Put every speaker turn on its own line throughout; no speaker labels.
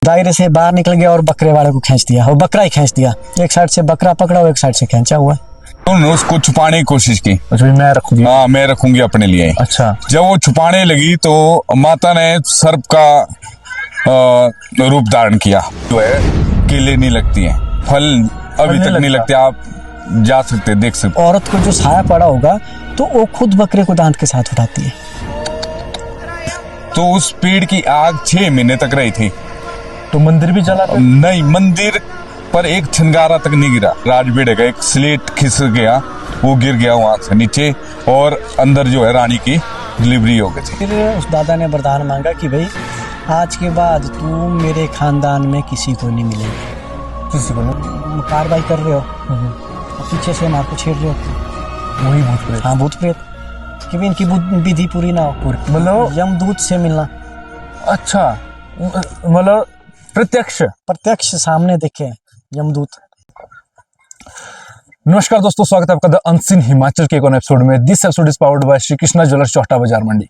दायरे से बाहर निकल गया और बकरे वाले को खींच दिया और बकरा ही खींच दिया। एक साइड से बकरा पकड़ा और एक साइड से खींचा हुआ।
उन्होंने उसको छुपाने की कोशिश की।
अच्छा मैं रखूंगी।
हाँ, मैं रखूंगी अपने लिए।
अच्छा।
जब वो छुपाने लगी तो माता ने सर्प का रूप धारण किया। जो है केले नहीं लगती हैं, फल अभी तक नहीं लगते। आप जा सकते, देख सकते।
औरत को जो साया पड़ा होगा तो वो खुद बकरे को दांत के साथ उठाती है।
तो उस पेड़ की आग 6 महीने तक रही थी।
तो मंदिर भी जला था?
नहीं, मंदिर पर एक छिनगारा तक नहीं गिरा। राजबेड़े का एक स्लेट खिसक गया, वो गिर गया वहां से नीचे, और अंदर जो है रानी की डिलीवरी हो गई थी।
फिर उस दादा ने वरदान मांगा कि भाई आज के बाद तू मेरे खानदान में किसी को नहीं मिलेगा।
किसी को नहीं?
कार्रवाई कर रहे हो और पीछे से मार को छेड़ रहे हो।
वही भूत प्रेत?
हाँ, भूत प्रेत। कि भी इनकी विधि पूरी ना हो,
मतलब
यमदूत से मिलना।
अच्छा, मतलब
प्रत्यक्ष सामने देखे यमदूत।
नमस्कार दोस्तों, स्वागत है आपका द अनसीन हिमाचल के एक और एपिसोड में। This episode is powered by Shri Krishna jewellers, Chauta Bazaar Mandi.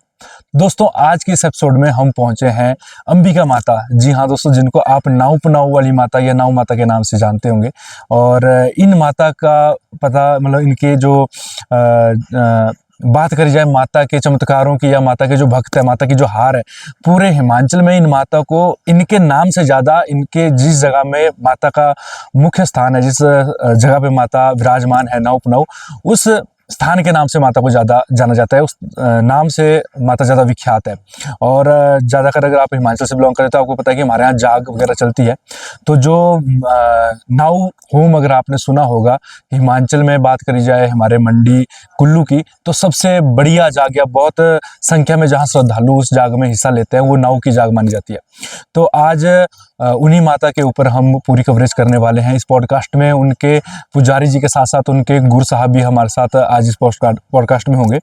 दोस्तों, आज के इस एपिसोड में हम पहुंचे हैं अंबिका माता। जी हाँ दोस्तों, जिनको आप नाव पनाव वाली माता या नाव माता के नाम से जानते होंगे। और इन माता का पता, मतलब इनके जो बात करी जाए माता के चमत्कारों की या माता के जो भक्त है, माता की जो हार है, पूरे हिमाचल में इन माता को इनके नाम से ज़्यादा इनके जिस जगह में माता का मुख्य स्थान है, जिस जगह पे माता विराजमान है नाव पनाव, उस स्थान के नाम से माता को ज़्यादा जाना जाता है। उस नाम से माता ज़्यादा विख्यात है। और ज़्यादातर अगर आप हिमाचल से बिलोंग करें तो आपको पता है कि हमारे यहाँ जाग वगैरह चलती है। तो जो नाव होम अगर आपने सुना होगा, हिमाचल में बात करी जाए हमारे मंडी कुल्लू की, तो सबसे बढ़िया जाग या बहुत संख्या में जहाँ श्रद्धालु उस जाग में हिस्सा लेते हैं, वो नाव की जाग मानी जाती है। तो आज उन्हीं माता के ऊपर हम पूरी कवरेज करने वाले हैं इस पॉडकास्ट में। उनके पुजारी जी के साथ साथ उनके गुरु साहब भी हमारे साथ आज इस पॉडकास्ट में होंगे।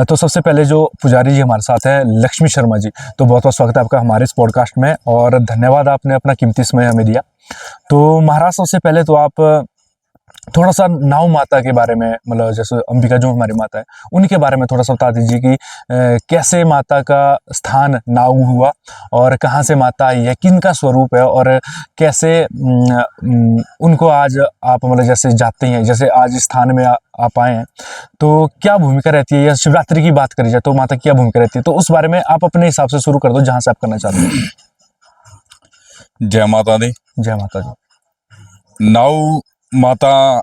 तो सबसे पहले जो पुजारी जी हमारे साथ हैं, लक्ष्मी शर्मा जी, तो बहुत बहुत स्वागत है आपका हमारे इस पॉडकास्ट में और धन्यवाद, आपने अपना कीमती समय हमें दिया। तो महाराज, सबसे पहले तो आप थोड़ा सा नाव माता के बारे में, मतलब जैसे अंबिका जो हमारी माता है, उनके बारे में थोड़ा सा बता दीजिए कि कैसे माता का स्थान नाव हुआ और कहाँ से माता आई है, किनका स्वरूप है, और कैसे उनको आज आप मतलब जैसे जाते हैं, जैसे आज इस स्थान में आप आए हैं, तो क्या भूमिका रहती है। या शिवरात्रि की बात करी जाए तो माता की क्या भूमिका रहती है, तो उस बारे में आप अपने हिसाब से शुरू कर दो जहाँ से आप करना चाहते हैं।
जय माता दी।
जय माता दी।
नाव माता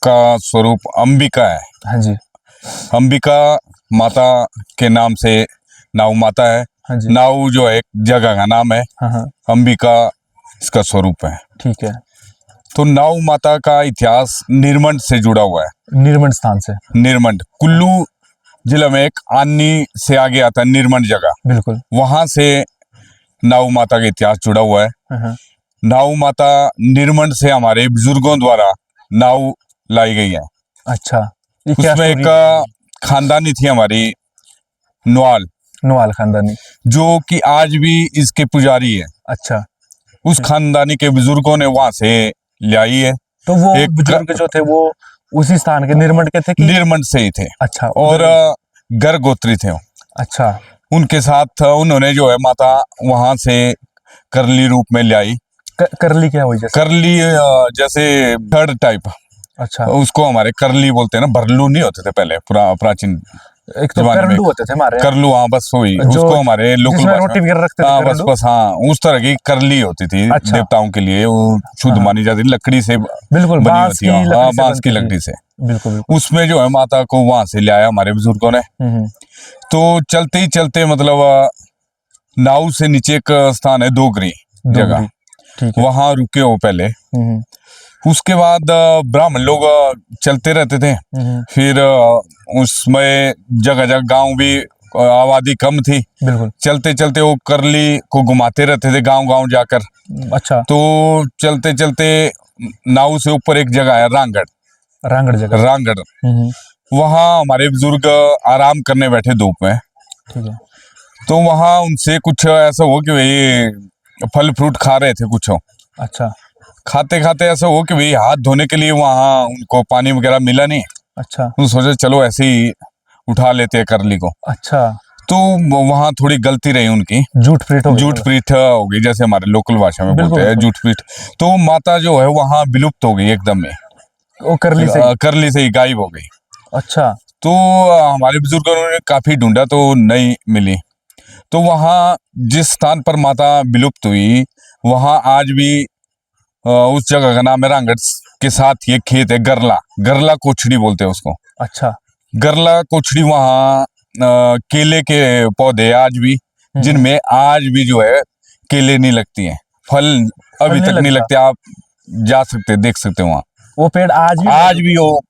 का स्वरूप अंबिका है।
हाँ जी।
अंबिका माता के नाम से नाव माता है।
हाँ जी।
नाव जो है एक जगह का नाम है।
हाँ हाँ,
अंबिका इसका स्वरूप है।
ठीक है।
तो नाव माता का इतिहास निर्मंड से जुड़ा हुआ है।
निर्मंड स्थान से?
निर्मंड कुल्लू जिला में एक आनी से आगे आता है निर्मंड जगह,
बिल्कुल, वहां
से नाव माता का इतिहास जुड़ा हुआ है।
हाँ।
नाव माता निर्मंड से हमारे बुजुर्गों द्वारा नाव लाई गई है।
अच्छा,
उसमें एक खानदानी थी हमारी नवाल
खानदानी,
जो कि आज भी इसके पुजारी है।
अच्छा,
उस खानदानी के बुजुर्गों ने वहां से लाई है।
तो वो बुजुर्ग जो थे वो उसी स्थान के निर्मंड के थे कि?
निर्मंड से ही थे।
अच्छा,
और गर गोत्री थे।
अच्छा,
उनके साथ उन्होंने जो है माता वहां से करली रूप में लाई।
करली क्या हुई? जैसे
करली जैसे थर्ड टाइप।
अच्छा,
उसको हमारे करली बोलते हैं ना, भरलू नहीं होते थे पहले प्राचीन
एक तो करलू होते थे हमारे,
करलू। हाँ, बस वही उसको हमारे लोकल
रोटी वगैरह रखते थे।
हाँ, बस हाँ, उस तरह की करली होती थी। अच्छा। देवताओं के लिए वो शुद्ध मानी जाती, लकड़ी से
बिल्कुल
बनी होती है। हाँ, बांस की लकड़ी से।
बिल्कुल।
उसमें जो है माता को वहां से ले आया हमारे बुजुर्गों ने। तो चलते ही चलते मतलब नाव से नीचे एक स्थान है डोगरी जगह, वहां रुके हो पहले। उसके बाद ब्राह्मण लोग चलते रहते थे। फिर उसमें जगह जगह गांव भी, आबादी कम थी। बिल्कुल। चलते चलते वो करली को घुमाते रहते थे गांव गांव जाकर।
अच्छा।
तो चलते चलते नाव से ऊपर एक जगह है रांगड़ जगह। वहां हमारे बुजुर्ग आराम करने बैठे धूप में।
ठीक है।
तो वहां उनसे कुछ ऐसा हो कि भाई फल फ्रूट खा रहे थे कुछ।
अच्छा।
खाते खाते ऐसा हो कि भाई हाथ धोने के लिए वहां उनको पानी वगैरह मिला नहीं।
अच्छा।
तो सोचे चलो ऐसे ही उठा लेते हैं करली को।
अच्छा।
तो वहाँ थोड़ी गलती रही उनकी,
झूठ पीठ हो गई।
झूठ पीठ हो गई, जैसे हमारे लोकल भाषा में
बिल्कुल,
बोलते हैं
बिल्कुल।
झूठ पीठ। तो माता जो है वहाँ विलुप्त हो गई एकदम में,
वो करली से ही।
करली से ही गायब हो गई।
अच्छा।
तो हमारे बुजुर्गों ने काफी ढूंढा तो नहीं मिली। तो वहाँ जिस स्थान पर माता विलुप्त हुई वहाँ आज भी उस जगह का नाम है रांगड़ के साथ ये खेत है, गरला, गरला कोछड़ी बोलते हैं उसको।
अच्छा।
गरला कोछड़ी वहाँ केले के पौधे आज भी, जिनमें आज भी जो है केले नहीं लगती हैं, फल अभी
नहीं
तक नहीं
लगता।
लगते। आप जा सकते देख सकते वहाँ,
वो पेड़ आज भी
वो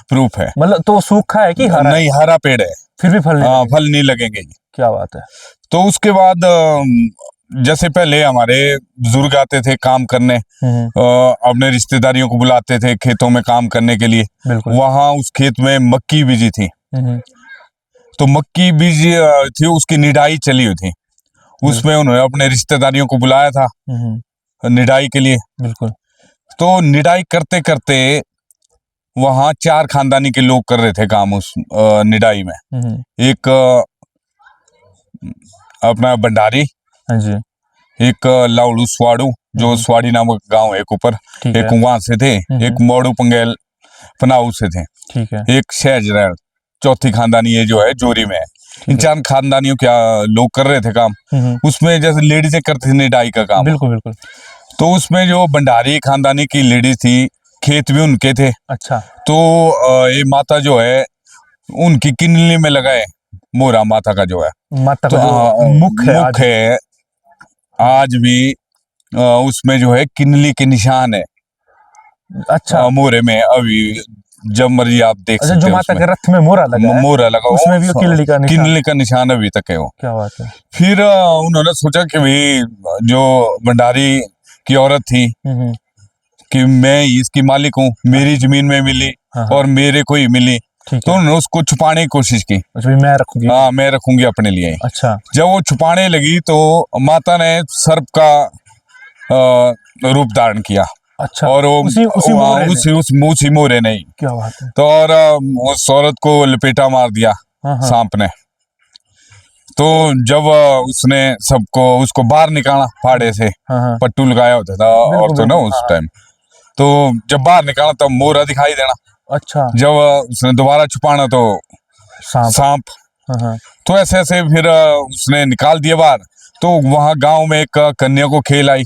प्रूफ है।
मतलब तो सूखा है कि हरा है?
नहीं, हरा पेड़ है,
फिर भी फल नहीं
हाँ,
लगे?
फल नहीं लगेंगे।
क्या बात है।
तो उसके बाद जैसे पहले हमारे बुजुर्ग आते थे काम करने, अपने रिश्तेदारियों को बुलाते थे खेतों में काम करने के लिए।
बिल्कुल।
वहाँ उस खेत में मक्की बीजी थी, तो मक्की बीजी थी, उसकी निडाई चली हुई थी। उसमें उन्होंने अपने रिश्तेदारियों को बुलाया था निडाई के लिए।
बिल्कुल।
तो निडाई करते करते वहाँ 4 खानदानी के लोग कर रहे थे काम उस निडाई में। एक अपना भंडारी,
हाँ जी।
एक लाउडू स्वाड़ू, जो स्वाड़ी नामक गांव है एक ऊपर,
ठीक
एक
है।
वहां से थे, एक मोड़ू पंगेल पनाऊ से थे,
ठीक है।
एक सहजरैल, चौथी खानदानी ये जो है जोरी में है। इन 4 खानदानियों क्या लोग कर रहे थे काम। उसमें जैसे लेडीजें करती थी निडाई का काम,
बिल्कुल बिल्कुल।
तो उसमें जो भंडारी खानदानी की लेडीज थी, खेत भी उनके थे।
अच्छा।
तो ये माता जो है उनकी किनली में लगाए मोरा माता का जो है,
माता
तो
का जो मुख है
आज भी उसमें जो है किनली के निशान है।
अच्छा।
मोरे में अभी जब मर्जी आप देख
अच्छा,
सकते
जो
हो,
माता के रथ में मोरा लगा है,
मोरा लगा
उसमें भी वो किनली का निशान
अभी तक है वो।
क्या बात है।
फिर उन्होंने सोचा कि भाई जो भंडारी की औरत थी कि मैं इसकी मालिक हूँ, मेरी जमीन में मिली और मेरे को ही मिली, तो उन्होंने उसको छुपाने की कोशिश की।
मैं रखूंगी,
हाँ, मैं रखूंगी अपने लिए।
अच्छा।
जब वो छुपाने लगी तो माता ने सर्प का रूप धारण किया।
अच्छा।
और वो उसी मोरे नहीं।
क्या बात है।
तो और उस औरत को लपेटा मार दिया सांप ने। तो जब उसने उसको बाहर निकाला फाड़े से, पट्टू लगाया होता था और तो ना उस टाइम, तो जब बाहर निकाला तब मोरा दिखाई देना।
अच्छा।
जब उसने दोबारा छुपाना तो सांप। तो ऐसे ऐसे फिर उसने निकाल दिया बाहर। तो वहां गांव में एक कन्या को खेल आई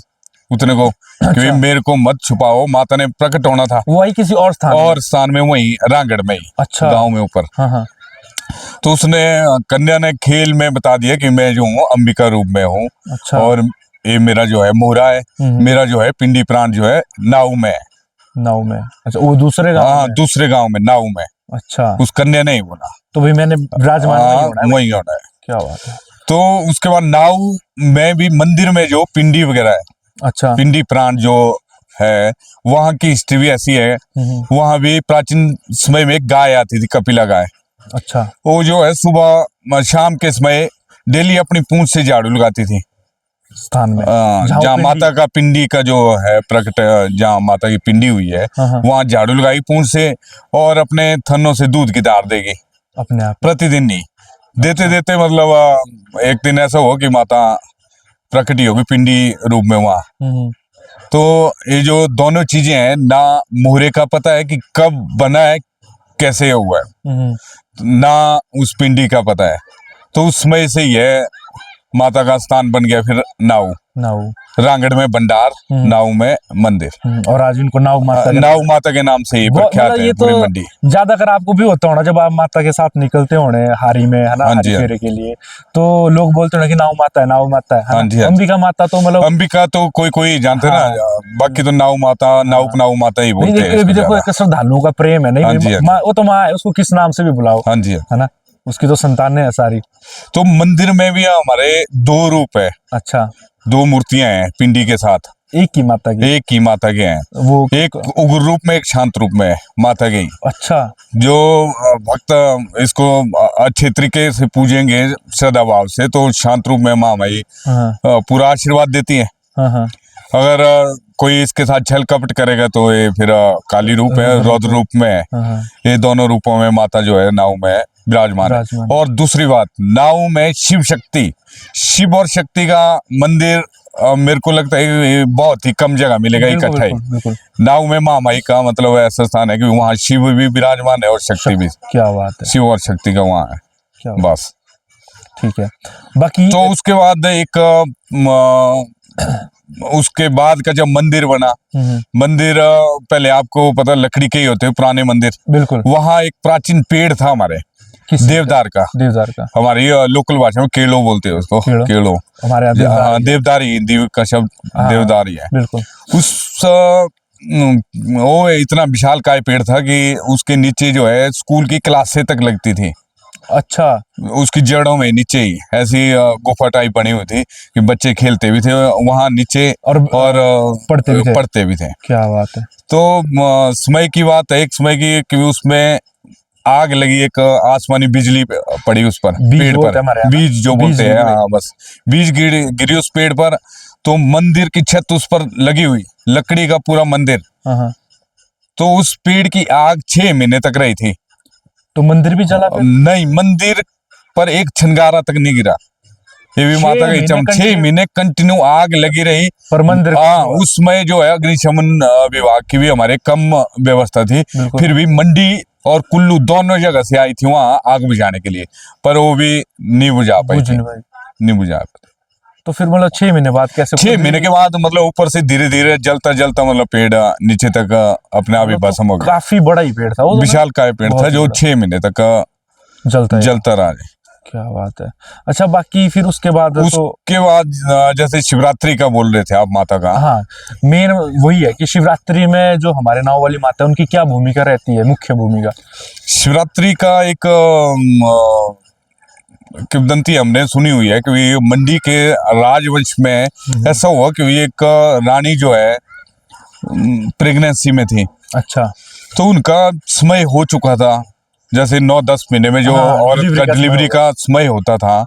उतने को,
अच्छा।
कि मेरे को मत छुपाओ, माता ने प्रकट होना था
वही किसी और स्थान में,
वही रांगड़ में ही,
अच्छा,
गांव में ऊपर। तो उसने कन्या ने खेल में बता दिया कि मैं जो हूँ अंबिका रूप में हूँ। अच्छा। और ये मेरा जो है मोरा है, मेरा जो है पिंडी प्राण जो है नाव में है।
नाव में, अच्छा, वो दूसरे गांव में?
दूसरे गांव में नाव में। अच्छा। उस कन्या ने ही बोला
तो भाई मैंने विराजमान
वही होना है।
क्या बात है।
तो उसके बाद नाव में भी मंदिर में जो पिंडी वगैरह है, अच्छा, पिंडी प्राण जो है, वहाँ की हिस्ट्री भी ऐसी है। वहाँ भी प्राचीन समय में गाय आती थी, कपिला गाय। अच्छा। वो जो है सुबह शाम के समय डेली अपनी पूंछ से झाड़ू लगाती थी स्थान में, जहाँ माता का पिंडी का जो है प्रकट, जहाँ माता की पिंडी हुई है, वहाँ झाड़ू लगाई पूंछ से, और अपने थनों से दूध की धार देगी अपने आप, प्रतिदिन नहीं देते देते, मतलब एक दिन ऐसा हो कि माता प्रकटी होगी पिंडी रूप में वहाँ। तो ये जो दोनों चीजें हैं ना, मोहरे का पता है कि कब बना है, कैसे हुआ है, ना उस पिंडी का पता है। तो उस समय से ही है माता का स्थान बन गया फिर नाव। रांगड़ में भंडार, नाव में मंदिर, और आज इनको नाव माता के नाम से ही प्रख्यात है पूरी मंडी। ज्यादातर आपको भी होता होना जब आप माता के साथ निकलते होने हारी में, है ना, हारी फेरे के लिए, तो लोग बोलते हैं कि नाव माता है, नाव माता है। हाँ जी। अंबिका माता तो मतलब अंबिका तो कोई जानते ना, बाकी तो नाव माता, नाव माता ही बोलते हैं। देखो एक श्रद्धालुओं का प्रेम है, नहीं वो तो माँ है, उसको किस नाम से भी बुलाओ। हाँ जी, है ना, उसकी तो संतानें है सारी। तो मंदिर में भी हमारे 2 रूप है। अच्छा। 2 मूर्तियां हैं पिंडी के साथ, एक ही माता के हैं। वो एक उग्र रूप में, एक शांत रूप में है माता के। अच्छा। जो भक्त इसको अच्छे तरीके से पूजेंगे श्रद्धा भाव से, तो शांत रूप में माँ माई पूरा आशीर्वाद देती है। अगर कोई इसके साथ छल कपट करेगा तो ये फिर काली रूप है, रौद्र रूप में है। ये दोनों रूपों में माता जो है नाव में विराजमान है।
विराजमान।
और दूसरी बात, नाव में शिव और शक्ति का मंदिर मेरे को लगता है ये बहुत ही कम जगह मिलेगा
बिल्कुल,
इकट्ठा ही।
बिल्कुल, बिल्कुल।
नाव में महामाई का मतलब ऐसा स्थान है कि वहाँ शिव भी विराजमान है और शक्ति भी।
क्या बात है,
शिव और शक्ति का वहाँ है
क्या बात,
बस।
ठीक है। बाकी
तो उसके बाद उसके बाद का जब मंदिर बना, मंदिर पहले आपको पता लकड़ी के ही होते हैं पुराने मंदिर।
बिल्कुल।
वहाँ एक प्राचीन पेड़ था हमारे,
किस
देवदार का।
देवदार का,
हमारी लोकल भाषा में केलो बोलते हैं उसको,
केलो।
केलो।
हमारे यहाँ देवदार
हाँ,
ही है।
देवदार ही, हिंदी का शब्द
हाँ,
देवदार ही है।
बिल्कुल।
उस वो इतना विशाल काय पेड़ था कि उसके नीचे जो है स्कूल की क्लासें तक लगती थी।
अच्छा,
उसकी जड़ों में नीचे ही ऐसी गुफा टाइप बनी हुई थी कि बच्चे खेलते भी थे वहां नीचे और पढ़ते भी थे।
क्या बात है।
तो समय की बात है, एक समय की कि उसमें आग लगी, एक आसमानी बिजली पड़ी उस पर, पेड़ पर, बीज जो बोलते हैं, हाँ बस, बीज गिरी उस पेड़ पर। तो मंदिर की छत उस पर लगी हुई, लकड़ी का पूरा मंदिर। तो उस पेड़ की आग 6 महीने तक रही थी।
तो मंदिर भी जला?
नहीं, मंदिर पर एक छनगारा तक नहीं गिरा। ये भी माता का इच्छा। 6 महीने कंटिन्यू आग लगी रही
पर मंदिर।
हाँ, उसमें जो है अग्निशमन विभाग की भी हमारे कम व्यवस्था थी, फिर भी मंडी और कुल्लू दोनों जगह से आई थी वहां आग बुझाने के लिए, पर वो भी नहीं बुझा पाई, नहीं बुझा पाई।
तो फिर मतलब 6 महीने बाद कैसे?
6 महीने के बाद मतलब ऊपर से धीरे धीरे जलता जलता मतलब पेड़ नीचे तक अपने आप ही भस्म हो गया।
काफी बड़ा ही पेड़ था वो,
विशाल काय पेड़ था जो 6 महीने तक जलता रहा।
क्या बात है। अच्छा, बाकी फिर उसके बाद
जैसे शिवरात्रि का बोल रहे थे आप माता का।
हाँ, मेन वही है कि शिवरात्रि में जो हमारे नाव वाली माता है उनकी क्या भूमिका रहती है, मुख्य भूमिका?
शिवरात्रि का एक किंवदंती हमने सुनी हुई है कि मंडी के राजवंश में ऐसा हुआ कि एक रानी जो है प्रेगनेंसी में थी।
अच्छा।
तो उनका समय हो चुका था, जैसे 9-10 महीने में जो औरत का डिलीवरी का समय होता था,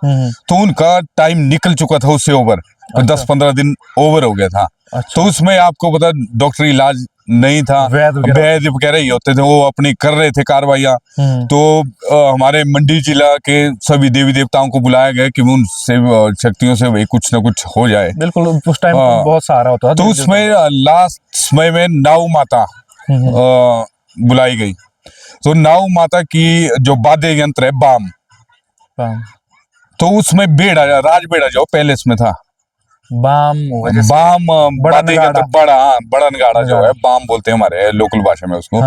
तो उनका टाइम निकल चुका था उससे ओवर। 10-15 दिन ओवर हो गया था।
अच्छा।
तो उसमें आपको पता डॉक्टरी इलाज नहीं था, वैद्य वगैरह ही होते थे, वो अपनी कर रहे थे कार्रवाइयाँ। तो हमारे मंडी जिला के सभी देवी देवताओं को बुलाया गया कि उनसे शक्तियों से भाई कुछ ना कुछ हो जाए।
बिल्कुल, उस टाइम बहुत सहारा होता था।
तो उसमें लास्ट समय में नाव माता बुलाई गई। तो नाव माता की जो वाद्य यंत्र है बाम, तो उसमें बेड़ा, राज बेड़ा जो पैलेस में था, बाम बड़ा नगाड़ा जो है बाम बोलते हैं हमारे लोकल भाषा में उसको।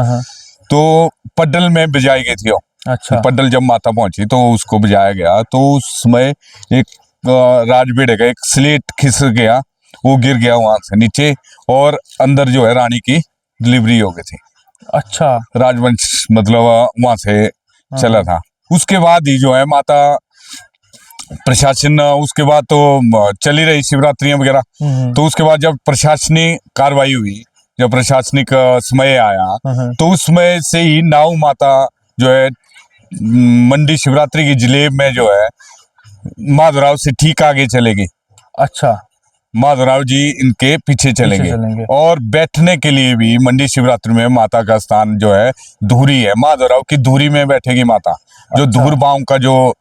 तो पड्डल में बजाई गई थी वो।
अच्छा।
पड्डल जब माता पहुंची तो उसको बजाया गया। तो उस समय एक राजबेड़े का एक स्लेट खिसक गया, वो गिर गया वहां से नीचे, और अंदर जो है रानी की डिलीवरी हो गई थी।
अच्छा।
राजवंश मतलब वहां से चला था। उसके बाद ही जो है माता प्रशासन, उसके बाद तो चली रही शिवरात्रियां वगैरह। तो उसके बाद जब प्रशासनिक कार्रवाई हुई, जब प्रशासनिक समय आया, तो उसमें से ही नाव माता जो है मंडी शिवरात्रि की जिले में जो है माधवराव से ठीक आगे चलेगी। अच्छा। माधवराव जी इनके पीछे चलेंगे। और बैठने के लिए भी मंडी शिवरात्रि में माता का स्थान जो है धूरी है, माधवराव की धूरी में बैठेगी माता। जो धूर बांव का जो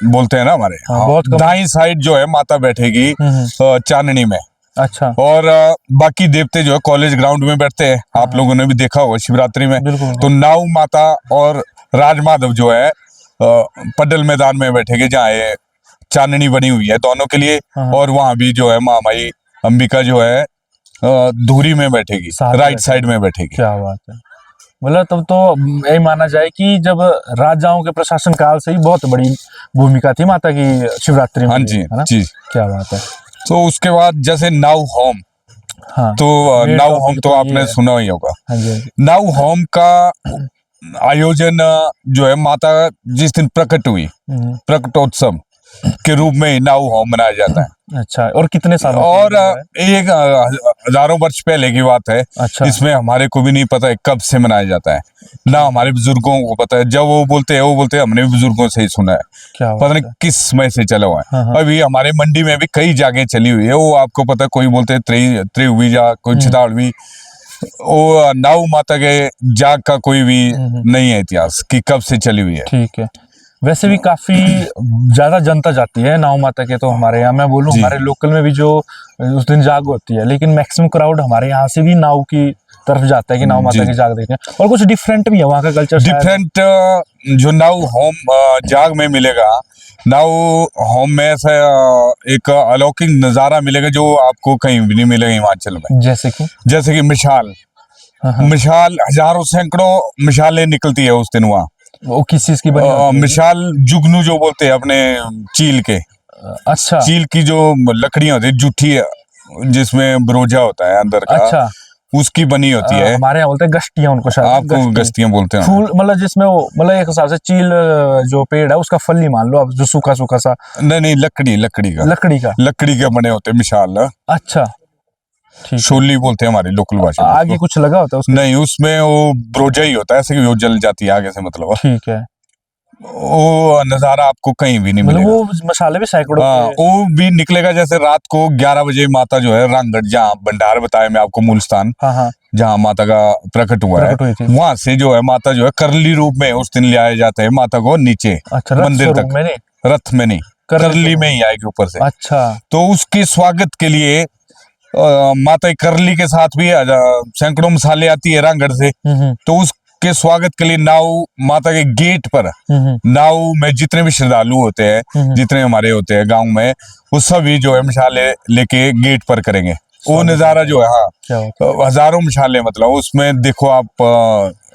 बोलते हैं ना हमारे, दाईं साइड जो है माता बैठेगी चांदनी में। अच्छा। और बाकी देवते जो है कॉलेज ग्राउंड में बैठते हैं, आप लोगों ने भी देखा होगा शिवरात्रि में। तो नाव माता और राजमाधव जो है पड्डल मैदान में बैठेंगे, जहाँ चांदनी बनी हुई है दोनों के लिए। और वहां भी जो है महामाई अंबिका जो है धूरी में बैठेगी, राइट साइड में बैठेगी।
क्या बात है। मतलब तब तो यही माना जाए कि जब राजाओं के प्रशासन काल से ही बहुत बड़ी भूमिका थी माता की शिवरात्रि में।
हाँ जी, जी।
क्या बात है।
तो उसके बाद जैसे नाव होम, तो नाव होम तो आपने सुना ही होगा। नाव होम का आयोजन जो है माता जिस दिन प्रकट हुई, प्रकटोत्सव के रूप में नाव होम मनाया जाता है।
अच्छा। और कितने साल?
और एक हजारों वर्ष पहले की बात है। अच्छा। इसमें हमारे को भी नहीं पता है कब से मनाया जाता है, ना हमारे बुजुर्गों को पता है। जब वो बोलते हैं हमने बुजुर्गों से ही सुना है, पता नहीं किस समय से चला हुआ है। अभी हमारे मंडी में भी कई जगह चली हुई है, वो आपको पता है। कोई बोलते हैं त्रिवी, कोई छिताड़वी, वो नाऊ माता के जाग का कोई भी नहीं है इतिहास कि कब से चली हुई है।
ठीक है। वैसे भी काफी ज्यादा जनता जाती है नाव माता के, तो हमारे यहाँ मैं बोलूँ
जी।
हमारे लोकल में भी जो उस दिन जाग होती है, लेकिन मैक्सिमम क्राउड हमारे यहाँ से भी नाव की तरफ जाता है कि नाव माता
जी।
की जाग देखने। और कुछ डिफरेंट भी है वहाँ का कल्चर,
डिफरेंट जो नाउ होम जाग में मिलेगा, नाउ होम में ऐसा एक अलौकिक नज़ारा मिलेगा जो आपको कहीं भी नहीं मिलेगा हिमाचल में।
जैसे कि
मिसाल
हाँ।
मिसाल हजारों सैकड़ों मिसालें निकलती है उस दिन वहाँ।
वो किस चीज की बनी होती है?
मिसाल जुगनू जो बोलते हैं अपने चील के,
अच्छा।
चील की जो लकड़ियां होती है जूठी जिसमें ब्रोजा होता है अंदर का,
अच्छा।
उसकी बनी होती है।
हमारे यहाँ बोलते हैं गश्तियां, उनको शायद
आपको गश्तियां बोलते हैं।
फूल मतलब जिसमें वो मतलब एक हिसाब से चील जो पेड़ है उसका फल ही मान लो आप, जो सूखा सूखा सा।
नहीं, लकड़ी का बने होते मिसाल।
अच्छा, ठीक।
शोली बोलते हैं हमारी लोकल भाषा में।
आगे कुछ लगा होता है उसके?
नहीं, उसमें वो ब्रोजा ही होता है, ऐसे कि वो जल जाती है आगे से, मतलब।
ठीक है।
वो नजारा आपको कहीं भी नहीं मिलेगा।
वो मसाले भी सैकड़ों।
हाँ, वो भी निकलेगा जैसे रात को 11 बजे माता जो है रामगढ़, जहाँ भंडार बताया मैं आपको, मूल स्थान जहाँ माता का प्रकट हुआ है, वहां से जो है माता जो है करली रूप में उस दिन ले आए जाते हैं माता को नीचे। अच्छा, मंदिर तक रथ में नहीं, करली में ही आएगी ऊपर से।
अच्छा।
तो उसके स्वागत के लिए माता करली के साथ भी सैकड़ों मसाले आती है रामगढ़ से। तो उसके स्वागत के लिए नाव माता के गेट पर, नाव में जितने भी श्रद्धालु होते हैं, जितने हमारे होते हैं गांव में, वो सभी जो है मसाले लेके गेट पर करेंगे। वो नजारा जो है, हाँ, हजारों मसाले, मतलब उसमें देखो आप।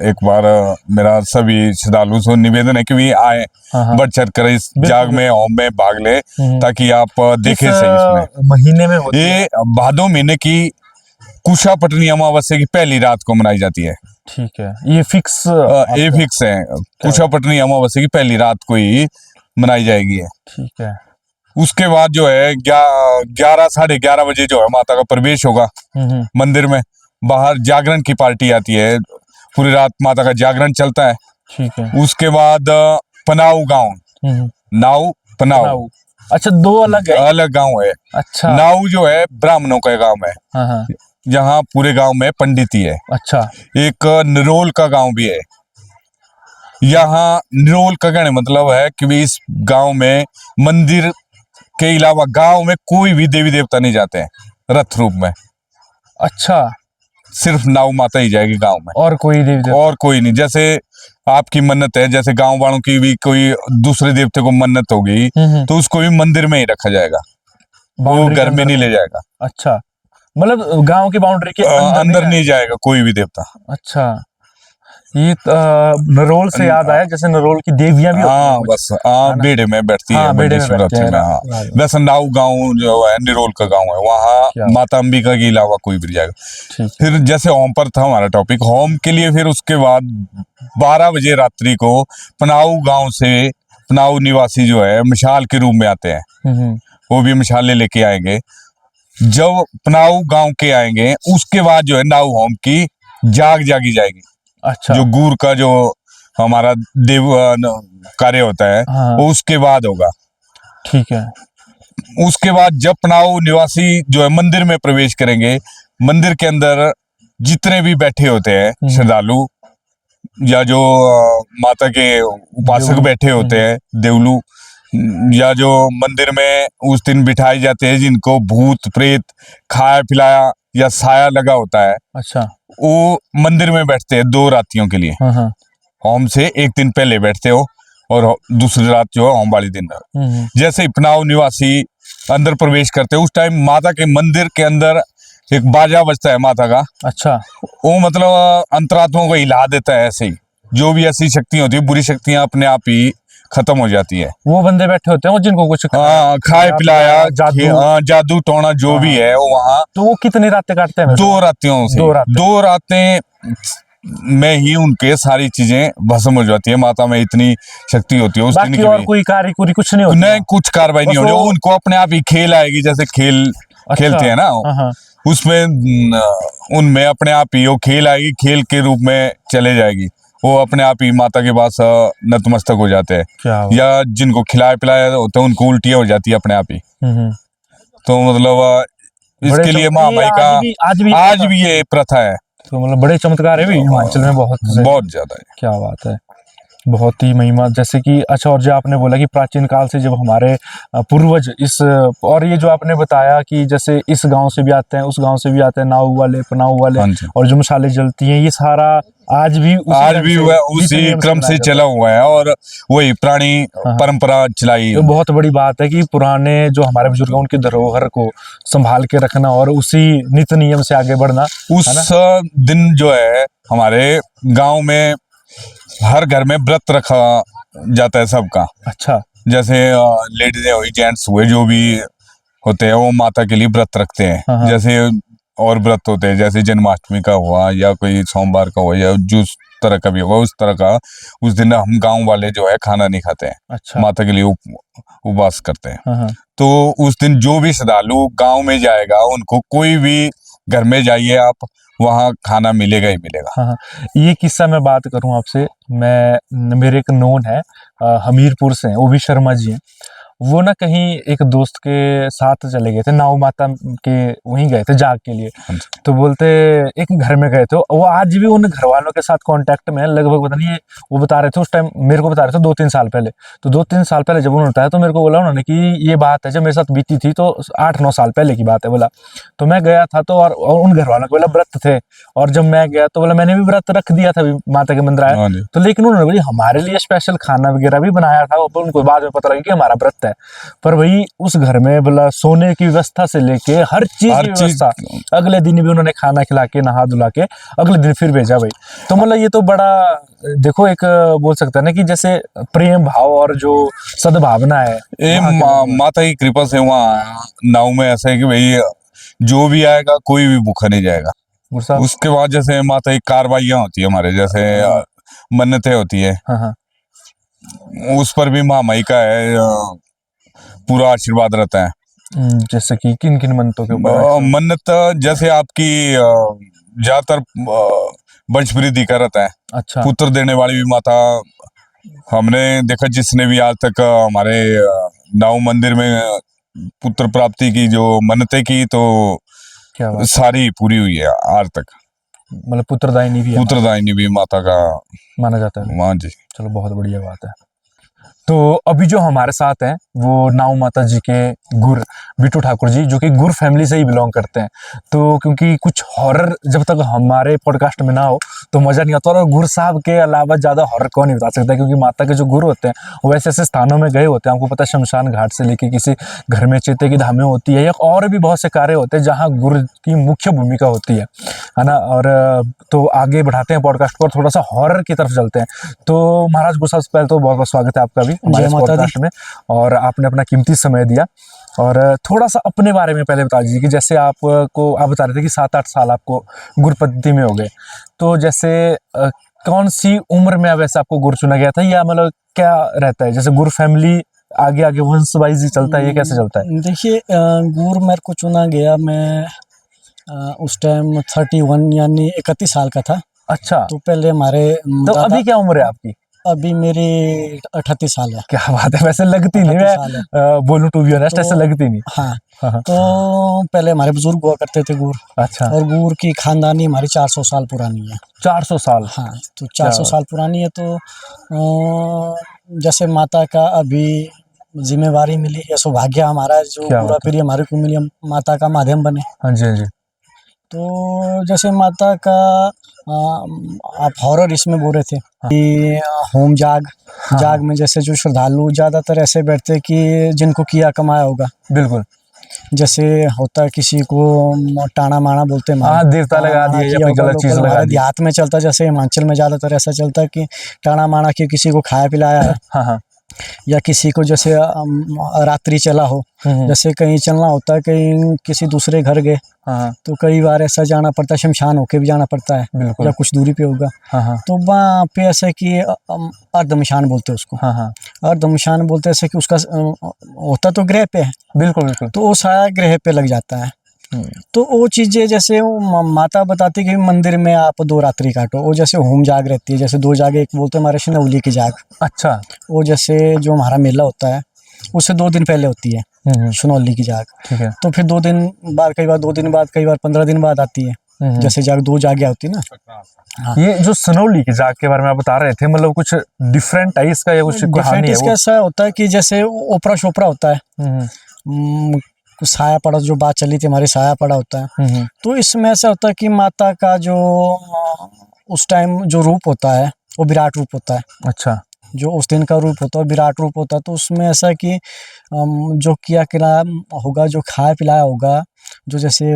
एक बार मेरा सभी श्रद्धालुओं से निवेदन है कि भी आए, बढ़ चढ़ कर इस जाग में, होम में भाग ले, ताकि आप देखें सही। इसमें
महीने में
ये भादो महीने की कुशा पटनी अमावस्या की पहली रात को मनाई जाती है।
ठीक है, ये फिक्स
है। कुशा पटनी अमावस्या की पहली रात को ही मनाई जाएगी।
ठीक है।
उसके बाद जो है 11 साढ़े 11 बजे जो है माता का प्रवेश होगा मंदिर में। बाहर जागरण की पार्टी आती है, पूरी रात माता का जागरण चलता है।
ठीक है।
उसके बाद पनाऊ गांव, नाऊ पनाऊ।
अच्छा, दो अलग
गांव है।
अच्छा।
नाऊ जो है ब्राह्मणों का गांव है, जहाँ पूरे गांव में पंडित ही है।
अच्छा।
एक निरोल का गांव भी है। यहाँ निरोल का कहने मतलब है कि इस गांव में मंदिर के अलावा गांव में कोई भी देवी देवता नहीं जाते हैं रथ रूप में।
अच्छा,
सिर्फ नाऊ माता ही जाएगी गांव में,
और कोई देवी देवता? और
कोई नहीं। जैसे आपकी मन्नत है, जैसे गांव वालों की भी कोई दूसरे देवते को मन्नत होगी, तो उसको भी मंदिर में ही रखा जाएगा, वो घर में नहीं ले जाएगा।
अच्छा, मतलब गांव की बाउंड्री के
अंदर नहीं जाएगा कोई भी देवता।
अच्छा, ये नरोल से याद आया, जैसे नरोल की देवियां भी होती हैं,
बस बेड़े में बैठती है
बेड़े में बैठती हैं।
वैसे नाऊ गांव जो है निरोल का गांव है, वहाँ माता अंबिका के अलावा कोई भी जाएगा। फिर जैसे होम पर था हमारा टॉपिक, होम के लिए फिर उसके बाद 12 बजे रात्रि को पनाऊ गांव से पनाऊ निवासी जो है मिसाल के रूप में आते हैं, वो भी मिसाले लेके आएंगे। जब पनाऊ गांव के आएंगे उसके बाद जो है नाऊ होम की जाग जागी जाएगी।
अच्छा।
जो गुर का जो हमारा देव कार्य होता है, वो उसके बाद होगा।
ठीक है।
उसके बाद जब पनाऊ निवासी जो है मंदिर में प्रवेश करेंगे, मंदिर के अंदर जितने भी बैठे होते हैं श्रद्धालु या जो माता के उपासक बैठे होते हैं, देवलू, या जो मंदिर में उस दिन बिठाए जाते हैं, जिनको भूत प्रेत खाया पिलाया या साया लगा होता है।
अच्छा।
वो मंदिर में बैठते हैं 2 रातियों के लिए। होम से एक दिन पहले बैठते हो और दूसरी रात जो है होम वाली दिन। जैसे ही पनाऊ निवासी अंदर प्रवेश करते हैं, उस टाइम माता के मंदिर के अंदर एक बाजा बजता है माता का। अच्छा। वो मतलब अंतरात्माओं को हिला देता है। ऐसे ही जो भी ऐसी शक्तियां होती है, बुरी शक्तियां अपने आप ही खत्म हो जाती है।
वो बंदे बैठे होते हैं जिनको कुछ
खाए पिलाया, जादू टोना जो भी है वो वहाँ।
तो वो कितनी रातें काटते हैं?
2 रातियों से 2 रातें में ही उनके सारी चीजें भस्म हो जाती है। माता में इतनी शक्ति होती है उस दिन की।
और कोई कार्य कुछ नहीं होता?
नहीं, कुछ कार्रवाई नहीं होती। उनको अपने आप ही खेल आएगी, जैसे खेलते हैं ना, उसमें उनमें अपने आप ही वो खेल आएगी, खेल के रूप में चले जाएगी। वो अपने आप ही माता के पास नतमस्तक हो जाते हैं। या जिनको खिलाया पिलाया होता है उनको उल्टियां हो जाती है अपने आप ही। तो मतलब इसके लिए महामाई का आज भी ये प्रथा है।
तो मतलब बड़े चमत्कार है भी हिमाचल में बहुत से।
बहुत ज्यादा है।
क्या बात है, बहुत ही महिमा। जैसे कि अच्छा, और जो आपने बोला कि प्राचीन काल से जब हमारे पूर्वज इस, और ये जो आपने बताया कि जैसे इस गांव से भी आते हैं, उस गांव से भी आते हैं, नाव वाले, पनाव वाले,
हाँ जी।
और जो मसाले जलती हैं, ये सारा आज भी
वह उसी क्रम से चला हुआ है और वही पुरानी
हाँ।
परंपरा चलाई।
तो बहुत बड़ी बात है कि पुराने जो हमारे बुजुर्ग हैं, उनकी धरोहर को संभाल के रखना और उसी नित्य नियम से आगे बढ़ना।
उस दिन जो है हमारे गांव में हर घर में व्रत रखा जाता है सबका।
अच्छा।
जैसे लेडीज हुई, जेंट्स हुए, जो भी होते हैं वो माता के लिए व्रत रखते
हाँ।
हैं। जैसे और व्रत होते हैं, जैसे जन्माष्टमी का हुआ या कोई सोमवार का हुआ या जिस तरह का भी होगा उस तरह का, उस दिन हम गांव वाले जो है खाना नहीं खाते हैं।
अच्छा।
माता के लिए उपवास करते हैं।
हाँ।
तो उस दिन जो भी श्रद्धालु गांव में जाएगा, उनको कोई भी घर में जाइए आप, वहाँ खाना मिलेगा ही मिलेगा।
हाँ। ये किस्सा मैं बात करूं आपसे, मेरे एक नोन है, हमीरपुर से हैं, वो भी शर्मा जी हैं। वो ना कहीं एक दोस्त के साथ चले गए थे, नाव माता के वहीं गए थे जाग के लिए। तो बोलते एक घर में गए थे, वो आज भी उन घर वालों के साथ कांटेक्ट में है लगभग। पता नहीं, वो बता रहे थे उस टाइम, मेरे को बता रहे थे 2-3 साल पहले। तो 2-3 साल पहले जब उन्होंने बताया तो मेरे को बोला उन्होंने कि ये बात है जब मेरे साथ बीती थी, तो 8-9 साल पहले की बात है बोला। तो मैं गया था तो, और उन घर वालों को बोला व्रत थे, और जब मैं गया तो बोला मैंने भी व्रत रख दिया था, माता के मंदिर आया तो। लेकिन उन्होंने बोली हमारे लिए स्पेशल खाना वगैरह भी बनाया था। उनको बाद में पता लगा कि हमारा व्रत है। पर वही उस घर में बोला सोने की व्यवस्था से लेके हर चीज की व्यवस्था, अगले दिन भी उन्होंने खाना खिला के, नहा धुला के अगले दिन फिर भेजा भाई। तो मतलब ये तो बड़ा, देखो एक बोल सकता है ना कि जैसे प्रेम भाव और जो सद्भावना है,
माता की कृपा से वहाँ नाव में ऐसा है कि भाई जो भी आएगा कोई भी भूखा नहीं जाएगा। उसके बाद जैसे माता की कार्रवाइयाँ होती है हमारे, जैसे मन्नतें होती है।
हाँ।
उस पर भी महामाई का है पूरा आशीर्वाद रहता है।
जैसे कि किन किन मन्नतों के ऊपर?
मन्नत जैसे आपकी ज्यादातर वंश वृद्धि का रहता है।
अच्छा।
पुत्र देने वाली भी माता, हमने देखा जिसने भी आज तक हमारे नाव मंदिर में पुत्र प्राप्ति की जो मन्नतें की, तो
क्या बात?
सारी पूरी हुई है आज तक।
मतलब पुत्रदायिनी भी है,
पुत्रदायिनी भी माता का
माना जाता है।
हाँ जी।
चलो बहुत बढ़िया बात है। तो अभी जो हमारे साथ हैं वो नाव माता जी के गुर बिट्टू ठाकुर जी, जो कि गुर फैमिली से ही बिलोंग करते हैं। तो क्योंकि कुछ हॉरर जब तक हमारे पॉडकास्ट में ना हो तो मज़ा नहीं आता, और गुर साहब के अलावा ज़्यादा हॉरर कौन नहीं बता सकता, क्योंकि माता के जो गुर होते हैं वो ऐसे ऐसे स्थानों में गए होते हैं। आपको पता है शमशान घाट से लेके किसी घर में चेते की धामें होती है, या और भी बहुत से कार्य होते हैं जहाँ गुर की मुख्य भूमिका होती है ना। और तो आगे बढ़ाते हैं पॉडकास्ट को और थोड़ा सा हॉरर की तरफ चलते हैं। तो महाराज गुर साहब, पहले तो बहुत बहुत स्वागत है आपका भी हमारे पॉडकास्ट में, और आपने अपना कीमती समय दिया। और थोड़ा सा अपने बारे में पहले बता दीजिए कि जैसे आप बता रहे थे कि 7-8 साल आपको गुर पद्धति में हो गए, तो जैसे कौन सी उम्र में वैसे आपको गुर चुना गया था, या मतलब क्या रहता है, जैसे गुर फैमिली आगे आगे वंश वाइज ही चलता है, ये कैसे चलता है?
देखिए, गुर मेरे को चुना गया, मैं उस टाइम 31 यानी 31 साल का था।
अच्छा।
तो पहले हमारे
तो अभी क्या उम्र है आपकी?
अभी मेरी 38 साल है।
क्या बात है, वैसे लगती नहीं, मैं बोलूं टू बी ऑनेस्ट, ऐसे लगती नहीं।
हाँ। तो पहले हमारे बुजुर्ग हुआ करते थे गुर।
अच्छा।
और गुर की खानदानी हमारी 400 साल पुरानी है।
400 साल?
हाँ, तो 400 साल पुरानी है। तो जैसे माता का अभी जिम्मेवारी मिली, या सौभाग्य हमारा जो पूरा पीढ़ी हमारे को मिली, हम माता का माध्यम बने।
हाँ जी, हाँ जी।
तो जैसे माता का आप हॉरर इसमें बोल रहे थे कि होम जाग में जैसे जो श्रद्धालु ज़्यादातर ऐसे बैठते कि जिनको किया कमाया होगा।
बिल्कुल।
जैसे होता है किसी को टाणा माणा बोलते हैं,
हाँ, देवता लगा दिया या कोई गलत चीज लगा दी।
देहात में चलता, जैसे हिमाचल में ज़्यादातर ऐसा चलता है कि टाणा माणा की किसी को खाया पिलाया है।
हाँ।
या किसी को जैसे रात्रि चला हो, जैसे कहीं चलना होता है, कहीं किसी दूसरे घर गए, तो कई बार ऐसा जाना पड़ता है, शमशान होके भी जाना पड़ता है। बिल्कुल। या कुछ दूरी पे होगा। तो वहाँ पे ऐसा कि अर्धमशान बोलते हैं उसको। अर्धमशान बोलते हैं ऐसे कि उसका होता तो ग्रह पे है। बिल्कुल। तो वो साया ग्रह पे लग जाता है। तो वो चीज़ें जैसे वो माता बताती कि मंदिर में आप 2 रात्रि काटो, वो जैसे होम जाग रहती है, जैसे 2 जाग, एक बोलते हैं हमारे शनौली की जाग। अच्छा। वो जैसे जो हमारा मेला होता है उससे 2 दिन पहले होती है सुनौली की जाग। ठीक है। तो फिर 2 दिन बाद, कई बार 2 दिन बाद, कई बार 15 दिन बाद आती है। जैसे जाग दो जागे होती ना। हाँ।
ये जो सनौली की जाग के बारे में आप बता रहे थे, मतलब कुछ डिफरेंट है इसका या कुछ कहानी
डिफरेंट
है
इसका
वो?
ऐसा होता है कि जैसे ओपरा शोपरा होता है, कुछ साया पड़ा, जो बात चली थी हमारी, साया पड़ा होता है। तो इसमें ऐसा होता है कि माता का जो उस टाइम जो रूप होता है वो विराट रूप होता है।
अच्छा।
जो उस दिन का रूप होता है विराट रूप होता है। तो उसमें ऐसा कि जो किया किया होगा, जो खाया पिलाया होगा, जो जैसे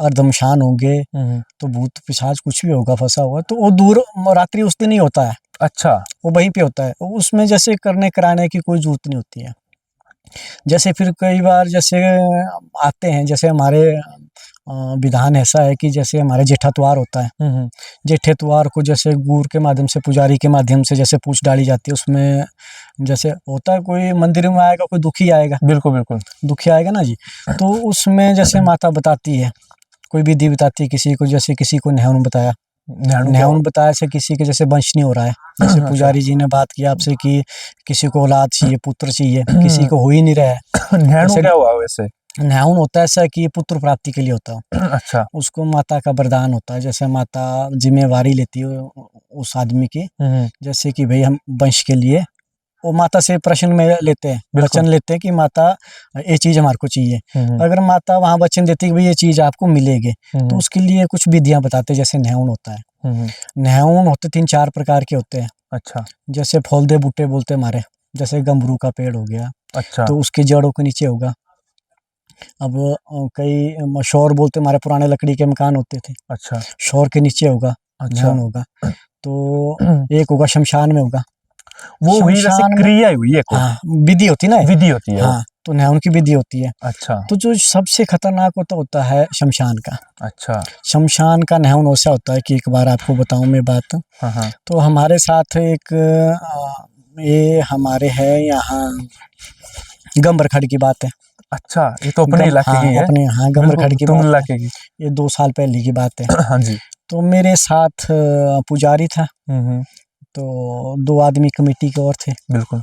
अर्धमशान होंगे, तो भूत पिशाच कुछ भी होगा फंसा हुआ, तो वो दूर रात्रि उस दिन ही होता है।
अच्छा।
वो वहीं पे होता है, उसमें जैसे करने कराने की कोई जरूरत नहीं होती है। जैसे फिर कई बार जैसे आते हैं, जैसे हमारे विधान ऐसा है कि जैसे हमारे जेठात्वार होता है, जेठेत्वार को जैसे गुर के माध्यम से, पुजारी के माध्यम से जैसे पूछ डाली जाती है। उसमें जैसे होता है, कोई मंदिर में आएगा कोई दुखी आएगा,
बिल्कुल बिल्कुल
दुखी आएगा ना जी। तो उसमें जैसे माता बताती है, कोई विधि बताती है किसी को, जैसे किसी को न्याउन बताया, न्याउन बताया से किसी के जैसे वंश नहीं हो रहा है। जैसे पुजारी जी ने बात किया आपसे कि किसी को औलाद चाहिए, पुत्र चाहिए, किसी को हो ही नहीं रहा है।
न्याउन क्या हुआ वैसे?
न्याउन होता है ऐसा कि पुत्र प्राप्ति के लिए होता है।
अच्छा।
उसको माता का वरदान होता है, जैसे माता जिम्मेवारी लेती है उस आदमी की, जैसे कि भाई हम वंश के लिए, वो माता से प्रश्न में लेते हैं, वचन लेते हैं कि माता ये चीज हमारे को चाहिए। अगर माता वहाँ वचन देती है कि भाई ये चीज आपको मिलेगी, तो उसके लिए कुछ विधियां बताते हैं। जैसे न्याउन होता है, न्याउन होते 3-4 प्रकार के होते हैं। अच्छा। जैसे फौलदे बूटे बोलते हमारे, जैसे गंभरू का पेड़ हो गया। अच्छा। तो उसकी जड़ों के नीचे होगा। अब कई शौर बोलते हमारे, पुराने लकड़ी के मकान होते थे। अच्छा। शौर के नीचे होगा, न्याउन होगा। तो एक होगा शमशान में होगा, वो हुई वैसे क्रिया हुई है, हाँ विधि होती ना, विधि होती है। हाँ, तो न्याउन की विधि होती है। अच्छा। तो जो सबसे खतरनाक होता है शमशान का। अच्छा। शमशान का न्याउन ऐसा होता है कि एक बार आपको बताऊं मैं बात। हाँ। तो हमारे साथ एक ये हमारे है यहाँ गंबरखड़ की बात है। अच्छा, ये तो अपने इलाके की है। अपने, हाँ, गंबरखड़ की बात इलाके की, ये 2 साल पहले की बात है। हाँ जी। तो मेरे साथ पुजारी था, तो 2 आदमी कमेटी के और थे। बिल्कुल।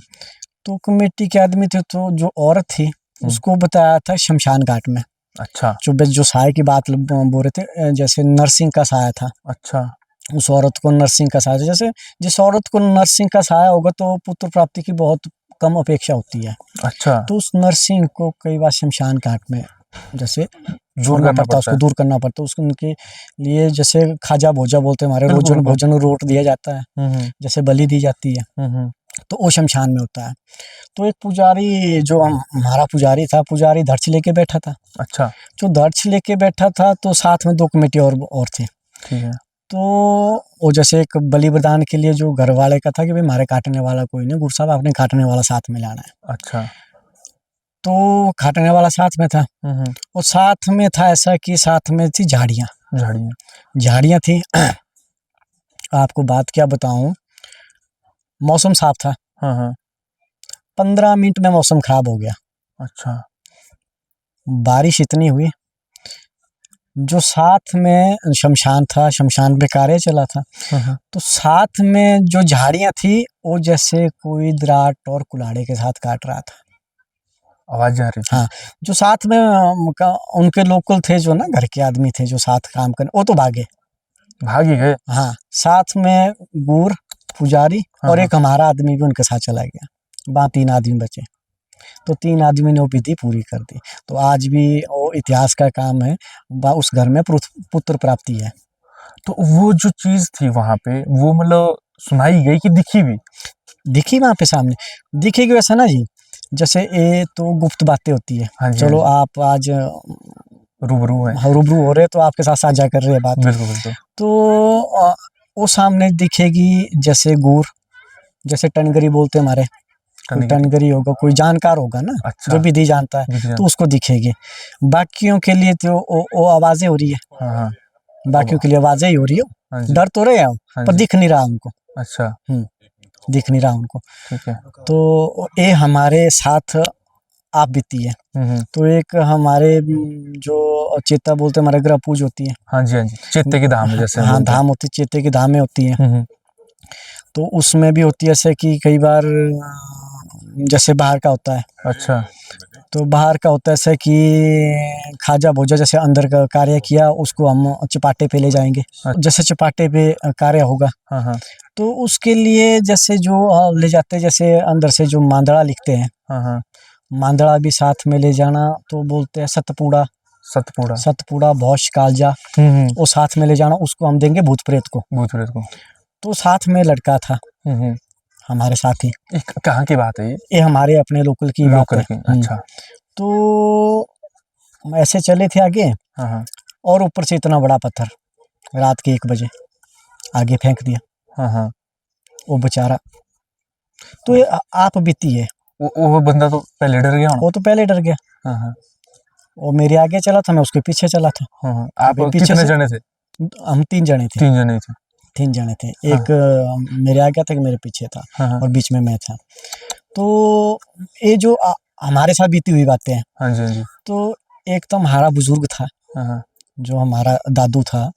तो कमेटी के आदमी थे, तो जो औरत थी उसको बताया था शमशान घाट में। अच्छा। जो साय की बात बोल रहे थे, जैसे नरसिंह का साया था। अच्छा। उस औरत को नरसिंह का साया, जैसे जिस औरत को नरसिंह का साया होगा तो पुत्र प्राप्ति की बहुत कम अपेक्षा होती है। अच्छा। तो उस नरसिंह को कई बार शमशान घाट में जैसे दूर करना पड़ता, उसको दूर करना पड़ता। उसको उनके लिए जैसे खाजा भोजा बोलते हैं हमारे, भोजन रोट दिया जाता है, जैसे बलि दी जाती है। तो वो शमशान में होता है। तो एक पुजारी, जो हमारा पुजारी था, पुजारी धर्च लेके बैठा था। अच्छा। जो धर्च लेके बैठा था, तो साथ में 2 कमेटी और थे। ठीक है। तो वो जैसे एक बलि प्रदान के लिए जो घर वाले का था कि भाई हमारे काटने वाला कोई नहीं, गुरु साहब आपने काटने वाला साथ में लाना है। अच्छा। तो काटने वाला साथ में था, और साथ में था ऐसा कि साथ में थी झाड़ियाँ थी। आपको बात क्या बताऊं, मौसम साफ था। 15 मिनट में मौसम खराब हो गया। अच्छा। बारिश इतनी हुई, जो साथ में शमशान था, शमशान पे कार्य चला था, तो साथ में जो झाड़ियां थी वो जैसे कोई दराट और कुल्हाड़े के साथ काट रहा था, आवाज जा रही थी। हाँ, जो साथ में उनके लोकल थे, जो ना घर के आदमी थे जो साथ काम करने, वो तो भागे गए। हाँ, साथ में गुर पुजारी और एक हमारा आदमी भी उनके साथ चला गया, वहाँ 3 आदमी बचे। तो 3 आदमी ने वो विधि पूरी कर दी। तो आज भी वो इतिहास का काम है, उस घर में पुत्र प्राप्ति है। तो वो जो चीज थी वहां पे, वो मतलब सुनाई गई कि दिखी भी? दिखी वहां पे सामने, दिखेगी वैसा ना जी, जैसे ये तो गुप्त बातें होती है। हाँ जी, चलो हाँ जी। आप आज रूबरू है, रूबरू हो रहे, तो आपके साथ साझा कर रहे हैं बात। बिल्कुल बिल्कुल। तो वो सामने दिखेगी, जैसे गुर, जैसे टनगरी बोलते हमारे, कोई टनगरी होगा, कोई जानकार होगा ना। अच्छा। जो विधि जानता है, तो उसको दिखेगी। बाकियों के लिए तो वो आवाजें हो रही है। हाँ। बाकियों के लिए आवाजें ही हो रही है, डर तो रहे हैं पर दिख नहीं रहा उनको। अच्छा। दिख नहीं रहा उनको। ठीक है। तो ये हमारे साथ आप बीती है। तो एक हमारे जो चेता बोलते हमारे ग्रह पूज होती है। हाँ जी, हाँ जी, चेते की धाम जैसे। हाँ, धाम होती, चेते की धामें होती है। तो उसमें भी होती है ऐसे कि कई बार जैसे बाहर का होता है। अच्छा। तो बाहर का होता है ऐसा कि खाजा भोजा जैसे अंदर का कार्य किया उसको हम चपाटे पे ले जाएंगे। जैसे चपाटे पे कार्य होगा
हाँ हाँ
तो उसके लिए जैसे जो ले जाते हैं, जैसे अंदर से जो मांदड़ा लिखते हैं,
हाँ हाँ
मांदड़ा भी साथ में ले जाना, तो बोलते हैं सतपूड़ा,
सतपुड़ा।
सतपूड़ा भौश कालजा, वो साथ में ले जाना, उसको हम देंगे भूत प्रेत को।
भूत प्रेत को।
तो साथ में लड़का था
हम्म
हमारे साथ ही।
कहाँ की बात है ये?
ये हमारे अपने लोकल की बात
लोकल
है।
की, अच्छा।
तो हम ऐसे चले थे आगे,
हाँ हाँ
और ऊपर से इतना बड़ा पत्थर रात के 1 बजे आगे फेंक दिया।
हाँ हाँ।
वो बेचारा, तो ये आप बीती है।
वो बंदा तो पहले डर गया होना।
वो तो पहले डर गया।
हाँ हाँ
वो मेरे आगे चला था, मैं उसके पीछे चला था।
हाँ हाँ। आप
अभी पीछे
कितने
से-
जने थे?
हम 3 जने थे।
3 जने थे।
3 जने थे।
हाँ।
एक मेरे आगे था, एक मेरे पीछे था,
हाँ हाँ
और बीच में मैं था। तो ये जो हमारे साथ बीती हुई बातें हैं,
हाँ जी हाँ जी।
तो एक तो हमारा बुजुर्ग था,
हाँ हाँ
जो हमारा दादू था।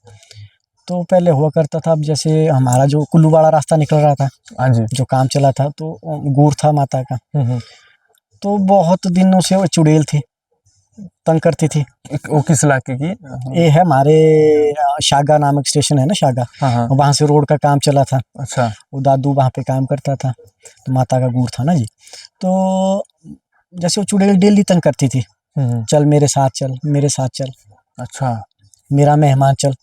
तो पहले हुआ करता था, अब जैसे हमारा जो कुल्लू वाला रास्ता निकल रहा था,
हाँ जी।
जो काम चला था, तो गुड़ था माता का। तो बहुत दिनों से वो चुड़ैल थी, तंग करती थी।
वो किस इलाके की?
ये है हमारे शागा नामक स्टेशन है ना, शागा,
हाँ हाँ।
वहाँ से रोड का काम चला था।
अच्छा।
वो दादू वहाँ पे काम करता था, तो माता का गुड़ था ना जी। तो जैसे वो चुड़ैल डेली तंग करती थी, चल मेरे साथ चल, मेरे साथ चल,
अच्छा।
मेरा मेहमान चल।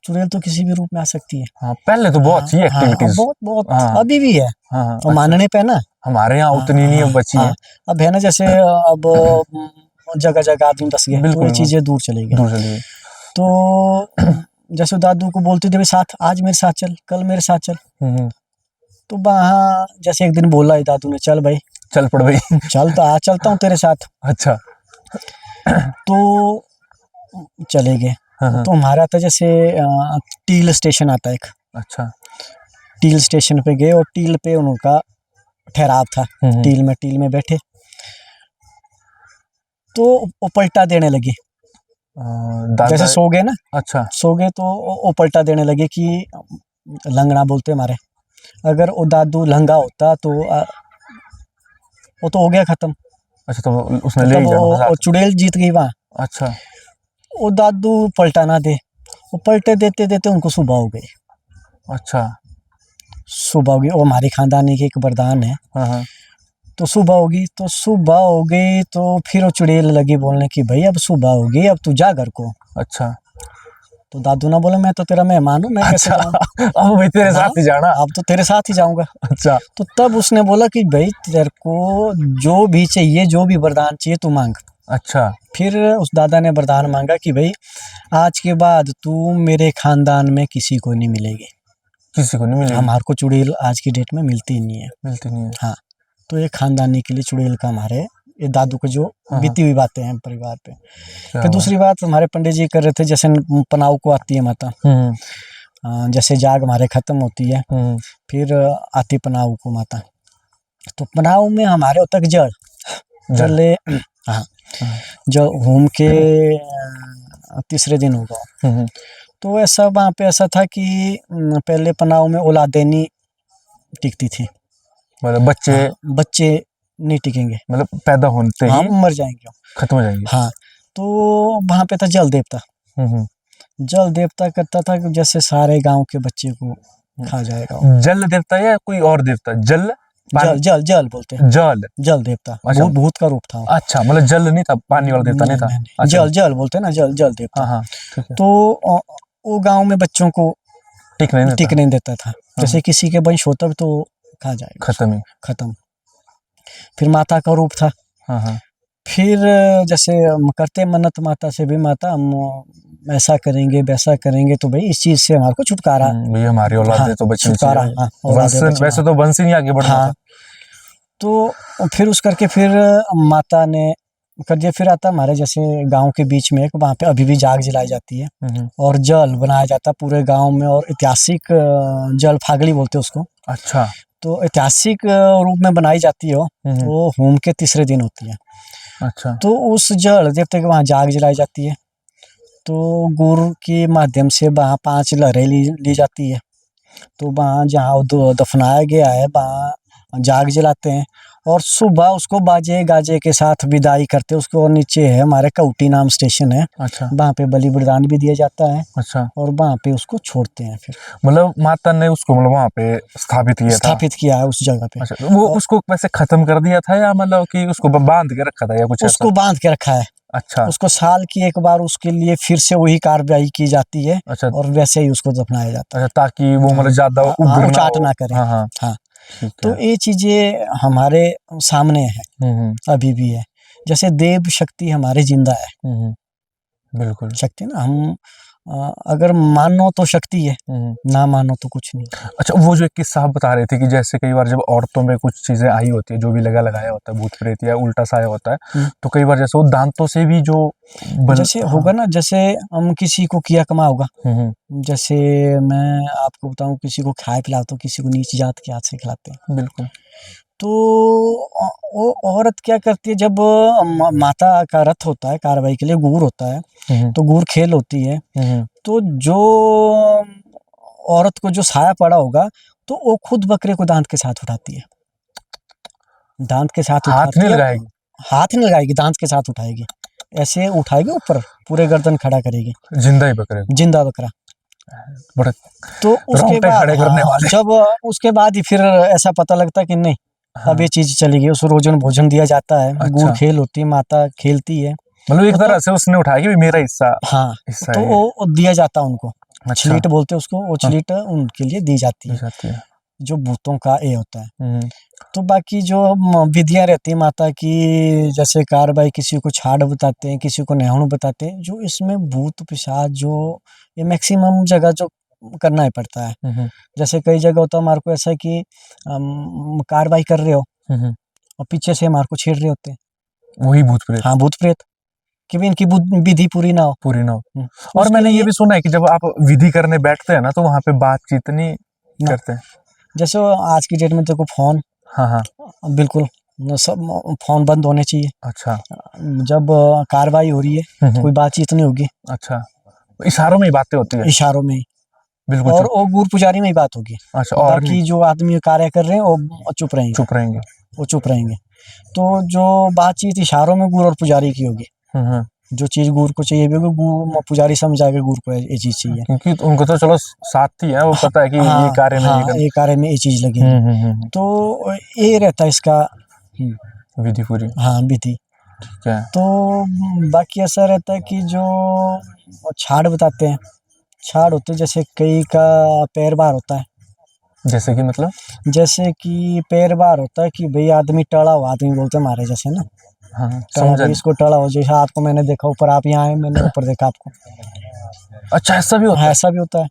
चुड़ैल तो किसी भी रूप में आ सकती है।
हाँ, पहले तो बहुत थी एक्टिविटीज।
बहुत बहुत
हाँ।
अभी भी है।
हाँ हाँ।
और मानने पे ना,
हमारे यहाँ उतनी नहीं बची है।
अब है ना, जैसे अब जगह जगह आदमी बस गए, तो
बिल्कुल,
ये चीजें दूर चली गई।
दूर चली गई।
तो जैसे दादू को बोलते थे, भाई साथ, आज मेरे साथ चल, कल मेरे साथ चल। तो वहाँ जैसे एक दिन बोला है दादू ने, चल भाई,
चल पड़ भाई।
चलता चलता हूँ तेरे साथ।
अच्छा।
तो चले गए।
हाँ।
तो हमारा था जैसे टील स्टेशन आता है एक,
अच्छा।
टील स्टेशन पे गए, और टील पे उनका ठहराव था। टील में बैठे, तो वो पलटा देने लगे। जैसे सो गए ना,
अच्छा।
सो गए तो वो पलटा देने लगे कि लंगड़ा बोलते हमारे। अगर वो दादू लंगा होता तो वो तो हो गया खत्म।
अच्छा, तो उसने ले
तब
जाना
वो चुड़ैल जीत गई वहाँ।
अच्छा।
वो दादू पलटा ना दे, वो पलटे देते देते उनको सुबह हो गई।
अच्छा।
सुबह होगी, वो हमारे खानदान की एक वरदान है।
हाँ।
तो सुबह होगी, तो सुबह हो गई, तो फिर वो चुड़ैल लगी बोलने की, भाई अब सुबह हो गई, अब तू जा घर को।
अच्छा।
तो दादू ना बोले, मैं तो तेरा मेहमान हूँ, मैं कैसे जाऊँ?
अब भाई तेरे साथ ही जाना।
अब तो तेरे साथ ही जाऊंगा।
अच्छा।
तो तब उसने बोला कि भाई तेरे को जो भी चाहिए, जो भी वरदान चाहिए तू मांग।
अच्छा।
फिर उस दादा ने वरदान मांगा कि भाई आज के बाद तू मेरे खानदान में किसी को नहीं मिलेगी।
किसी को नहीं मिलेगी?
हमारे को चुड़ैल आज की डेट में मिलती ही नहीं है।
मिलती नहीं है।
हाँ, तो ये खानदानी के लिए चुड़ैल का हमारे ये दादू को जो बीती हुई बातें हैं परिवार पे। फिर दूसरी बात हमारे पंडित जी कर रहे थे, जैसे पनाव को आती है माता, जैसे जाग हमारे खत्म होती है, फिर आती पनाव को माता। तो पनाव में हमारे होता है जल, हाँ, जल होम के तीसरे दिन होगा। तो ऐसा वहाँ पे ऐसा था कि पहले पनाव में औलादेनी टिकती थी,
मतलब बच्चे
बच्चे नहीं टिकेंगे,
मतलब पैदा होते ही
मर जाएंगे,
खत्म हो जाएंगे।
हाँ। तो वहाँ पे था जल देवता। जल देवता करता था कि जैसे सारे गांव के बच्चे को खा जाएगा।
जल देवता या कोई और देवता? जल
जल जल बोलते हैं। जल देवता।
अच्छा।
भूत का रूप था।
अच्छा, मतलब जल नहीं था, पानी वाला देवता नहीं था। अच्छा।
जल बोलते हैं ना, जल देवता।
हाँ, ठीक है।
तो वो गांव में बच्चों को
टिक नहीं
देता था। जैसे किसी के वंश होता तो खा जाएगा, खत्म। फिर माता का रूप था। फिर जैसे करते मन्नत माता से भी, माता हम ऐसा करेंगे वैसा करेंगे, तो भाई इस चीज से हमारे को छुटकारा,
भाई हमारी औलाद है तो बचनी
छुटकारा।
चाहिए। वैसे तो वंश ही नहीं आगे बढ़ना था।
तो फिर उस करके फिर माता ने कर दिया। फिर आता हमारे जैसे गांव के बीच में वहाँ पे अभी भी जाग जलाई जाती है, और जल बनाया जाता है पूरे गांव में, और ऐतिहासिक जल फागड़ी बोलते हैं उसको। अच्छा। तो ऐतिहासिक रूप में बनाई जाती है वो होम के तीसरे दिन होती है। अच्छा। तो उस जल देवता के वहाँ जाग जलाई जाती है, तो गुरु के माध्यम से वहाँ 5 लहरें ली जाती है। तो वहाँ जहाँ दफनाया गया है वहाँ जाग जलाते हैं, और सुबह उसको बाजे गाजे के साथ विदाई करते हैं उसको। और नीचे है हमारे कौटी नाम स्टेशन है,
अच्छा
वहाँ पे बलि बलिदान भी दिया जाता है
अच्छा।
और वहाँ पे उसको छोड़ते हैं फिर।
मतलब माता ने उसको मतलब वहाँ पे स्थापित किया था।
स्थापित किया है उस जगह पे।
अच्छा, वो उसको वैसे खत्म कर दिया था या मतलब कि उसको बांध के रखा था या कुछ
उसको
ऐसा?
बांध के रखा है।
अच्छा
उसको साल की एक बार उसके लिए फिर से वही कार्रवाई की जाती है
अच्छा
और वैसे ही उसको दफनाया जाता है।
अच्छा, ताकि वो मतलब ज्यादा उग्र ना
उचाट
हो।
ना करे।
हाँ हाँ
हाँ,
ठीक
तो
है।
ये चीजें हमारे सामने है, अभी भी है। जैसे देव शक्ति हमारे जिंदा है,
बिल्कुल।
शक्ति ना, हम अगर मानो तो शक्ति है, ना मानो तो कुछ नहीं।
अच्छा, वो जो एक किस्सा आप बता रहे थे कि जैसे कई बार जब औरतों में कुछ चीजें आई होती है, जो भी लगाया होता है, भूत प्रेत या उल्टा सा आया होता है, तो कई बार जैसे वो दांतों से भी जो
जैसे होगा ना, जैसे हम किसी को किया कमा होगा, जैसे मैं आपको बताऊं, किसी को खाए पिलाते हो, किसी को नीच जात के हाथ से खिलाते हैं।
बिल्कुल।
तो वो औरत क्या करती है, जब माता का रथ होता है कार्रवाई के लिए, गुर होता है, तो गुर खेल होती है, तो जो औरत को जो साया पड़ा होगा, तो वो खुद बकरे को दांत के साथ उठाती है। दांत के साथ
हाथ
उठाती
नहीं
है,
लगाएगी?
हाथ नहीं लगाएगी, दांत के साथ उठाएगी, ऐसे उठाएगी ऊपर, पूरे गर्दन खड़ा करेगी,
जिंदा ही बकरे को?
जिंदा बकरा।
बड़ा
तो उसके
रोंगटे
बाद
खड़े करने वाले।
जब उसके बाद ही फिर ऐसा पता लगता है कि नहीं, अब ये चीज चली गई, उसको रोजन भोजन दिया जाता है।
अच्छा।
गुड़ खेल होती है, माता खेलती है,
मतलब एक
तो
तरह से उसने उठाया कि भी मेरा हिस्सा।
हाँ,
हिस्सा
तो
है।
वो दिया जाता है उनको।
अच्छा।
छलीट बोलते हैं उसको, वो छलीट उनके लिए दी जाती है,
जाती है।
जो भूतों का ये होता है। तो बाकी जो विधियां रहती है माता की, जैसे कार्रवाई, किसी को छाड़ बताते हैं, किसी को नेहुण बताते हैं, जो इसमें भूत पिशाच जो ये मैक्सिमम जगह जो करना ही पड़ता है। जैसे कई जगह होता है हमारे को ऐसा है कि कार्रवाई कर रहे हो और पीछे से हमारे को छेड़ रहे होते हैं,
वही भूत प्रेत।
हाँ, भूत प्रेत, कि भी इनकी विधि पूरी ना हो।
पूरी ना हो।
तो
और
उसके
मैंने ये
लिए
भी सुना है कि जब आप विधि करने बैठते हैं ना, तो वहां पे बातचीत नहीं करते हैं।
जैसे आज की डेट में देखो फोन,
हाँ हाँ
बिल्कुल सब फोन बंद होने चाहिए।
अच्छा
जब कार्रवाई हो रही है, कोई बातचीत नहीं होगी,
अच्छा, इशारों में ही बातें होती है।
इशारों में ही,
बिल्कुल
और
चुप।
वो गुरु पुजारी में ही बात होगी।
अच्छा, और
बाकी जो आदमी कार्य कर रहे हैं वो चुप रहेंगे,
चुप रहेंगे।
वो चुप रहेंगे। तो जो बातचीत इशारों में गुरु और पुजारी की होगी, जो चीज गुरु को चाहिए भी गुरु पुजारी समझाएगा, गुरु को ये चीज चाहिए,
क्योंकि उनको तो चलो साथी है, वो पता है कि ये कार्य में
ये कार्य में ये चीज लगेगी। तो ये रहता है इसका
विधि पूरी।
हाँ, विधि।
ठीक है।
तो बाकी ऐसा रहता है कि जो छाड़ बताते हैं, छाड़ होते हैं, जैसे कई का पैर बार होता है।
जैसे कि मतलब?
जैसे कि पैर बार होता है कि भाई आदमी टड़ा हुआ, आदमी बोलते हैं हमारे जैसे ना,
हाँ
टड़ा,
समझा।
भाई इसको टड़ा हो, जैसे आपको मैंने देखा ऊपर, आप यहाँ आए, मैंने ऊपर देखा आपको।
अच्छा, ऐसा भी होता
हाँ,
है?
ऐसा भी होता है।